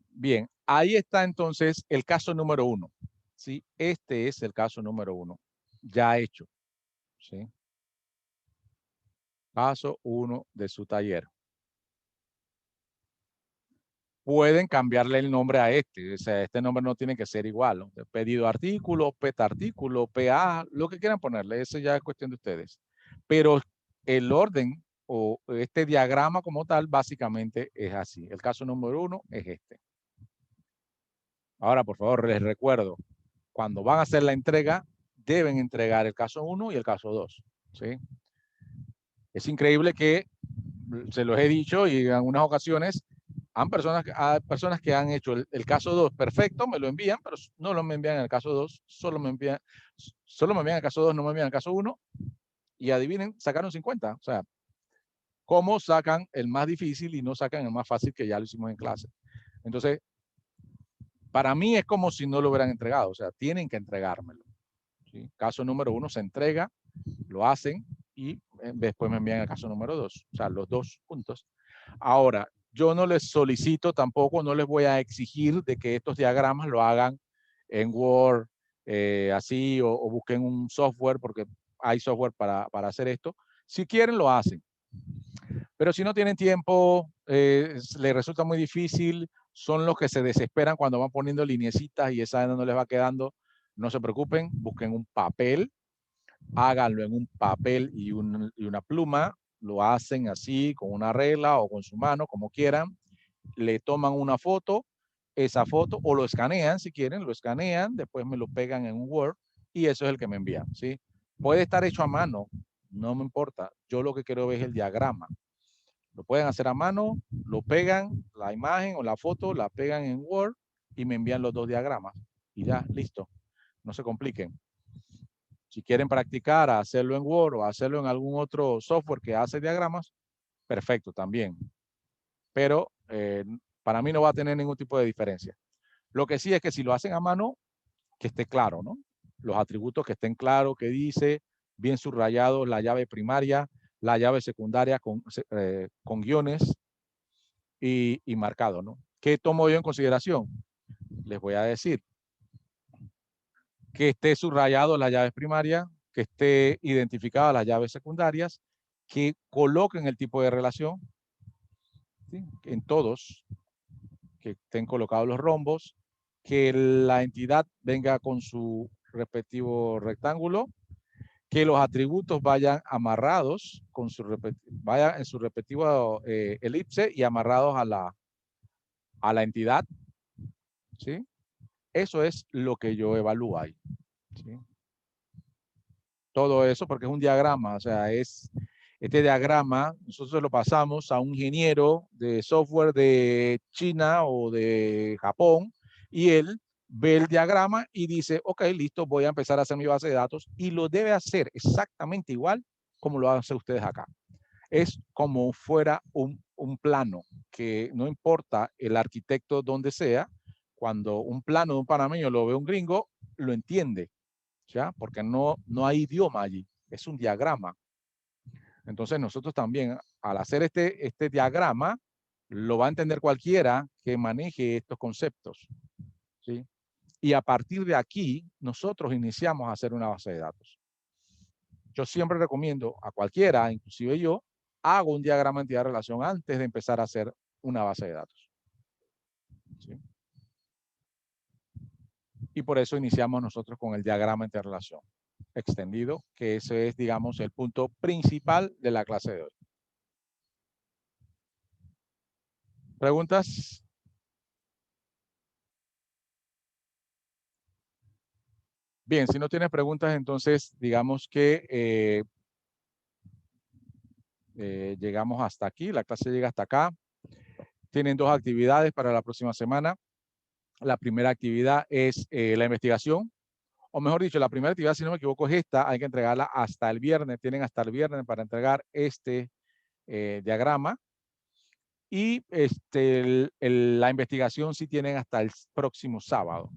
Bien, ahí está entonces el caso número 1. ¿Sí? Este es el caso número 1, ya hecho. ¿Sí? Paso 1 de su taller. Pueden cambiarle el nombre a este. O sea, este nombre no tiene que ser igual, ¿no? Pedido artículo, PET artículo, PA, lo que quieran ponerle. Eso ya es cuestión de ustedes. Pero el orden o este diagrama como tal, básicamente es así. El caso número 1 es este. Ahora, por favor, les recuerdo, cuando van a hacer la entrega, deben entregar el caso 1 y el caso 2. ¿Sí? Es increíble que, se los he dicho y en algunas ocasiones, hay personas que han hecho el caso 2 perfecto, me lo envían, pero no lo me envían el caso 2, solo me envían el caso 2, no me envían el caso 1, y adivinen, sacaron 50. O sea, ¿cómo sacan el más difícil y no sacan el más fácil que ya lo hicimos en clase? Entonces, para mí es como si no lo hubieran entregado, o sea, tienen que entregármelo. ¿Sí? Caso número 1 se entrega, lo hacen y después me envían el caso número 2, o sea, los 2 puntos. Ahora, yo no les solicito tampoco, no les voy a exigir de que estos diagramas lo hagan en Word, así, o busquen un software, porque hay software para hacer esto. Si quieren, lo hacen. Pero si no tienen tiempo, les resulta muy difícil, son los que se desesperan cuando van poniendo lineecitas y esa no les va quedando, no se preocupen, busquen un papel, háganlo en un papel y una pluma, lo hacen así, con una regla o con su mano, como quieran, le toman una foto, esa foto, o lo escanean si quieren, lo escanean, después me lo pegan en un Word y eso es el que me envían, ¿sí? Puede estar hecho a mano, no me importa, yo lo que quiero ver es el diagrama. Lo pueden hacer a mano, lo pegan, la imagen o la foto, la pegan en Word y me envían los 2 diagramas. Y ya, listo. No se compliquen. Si quieren practicar a hacerlo en Word o hacerlo en algún otro software que hace diagramas, perfecto también. Pero para mí no va a tener ningún tipo de diferencia. Lo que sí es que si lo hacen a mano, que esté claro, ¿no? Los atributos que estén claros, que dice, bien subrayado la llave primaria, la llave secundaria con guiones y marcado, ¿no? ¿Qué tomo yo en consideración? Les voy a decir que esté subrayado las llaves primarias, que esté identificada las llaves secundarias, que coloquen el tipo de relación, ¿sí? En todos, que estén colocados los rombos, que la entidad venga con su respectivo rectángulo, que los atributos vayan amarrados, vayan en su respectivo elipse y amarrados a la entidad, ¿sí? Eso es lo que yo evalúo ahí, ¿sí? Todo eso porque es un diagrama, o sea, este diagrama nosotros lo pasamos a un ingeniero de software de China o de Japón y él ve el diagrama y dice, ok, listo, voy a empezar a hacer mi base de datos y lo debe hacer exactamente igual como lo hacen ustedes acá. Es como fuera un plano, que no importa el arquitecto donde sea, cuando un plano de un panameño lo ve un gringo, lo entiende, ¿ya? Porque no hay idioma allí, es un diagrama. Entonces nosotros también, al hacer este diagrama, lo va a entender cualquiera que maneje estos conceptos, ¿sí? Y a partir de aquí, nosotros iniciamos a hacer una base de datos. Yo siempre recomiendo a cualquiera, inclusive yo, hago un diagrama de entidad-relación antes de empezar a hacer una base de datos, ¿sí? Y por eso iniciamos nosotros con el diagrama de entidad-relación extendido, que ese es, digamos, el punto principal de la clase de hoy. ¿Preguntas? Bien, si no tienes preguntas, entonces digamos que llegamos hasta aquí, la clase llega hasta acá. Tienen 2 actividades para la próxima semana. La primera actividad es la investigación, o mejor dicho, la primera actividad, si no me equivoco, es esta, hay que entregarla hasta el viernes, tienen hasta el viernes para entregar este diagrama. Y la investigación sí tienen hasta el próximo sábado,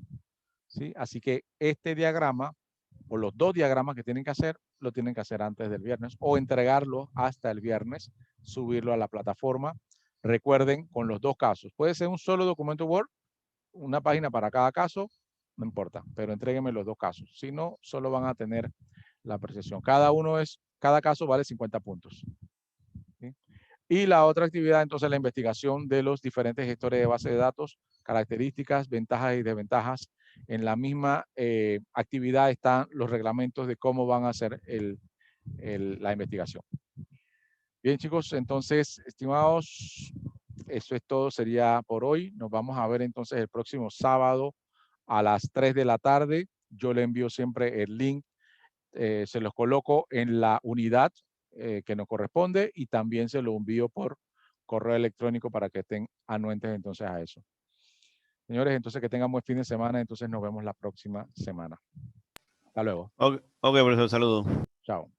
¿sí? Así que este diagrama, o los 2 diagramas que tienen que hacer, lo tienen que hacer antes del viernes, o entregarlo hasta el viernes, subirlo a la plataforma. Recuerden, con los 2 casos, puede ser un solo documento Word, una página para cada caso, no importa, pero entréguenme los 2 casos. Si no, solo van a tener la apreciación. Cada caso vale 50 puntos. ¿Sí? Y la otra actividad, entonces, la investigación de los diferentes gestores de base de datos, características, ventajas y desventajas. En la misma actividad están los reglamentos de cómo van a hacer la investigación. Bien, chicos, entonces, estimados, eso es todo, sería por hoy. Nos vamos a ver entonces el próximo sábado a las 3 de la tarde yo le envío siempre el link, se los coloco en la unidad que nos corresponde y también se lo envío por correo electrónico para que estén anuentes entonces a eso. Señores, entonces que tengan buen fin de semana, entonces nos vemos la próxima semana. Hasta luego. Ok, profesor, saludos. Chao.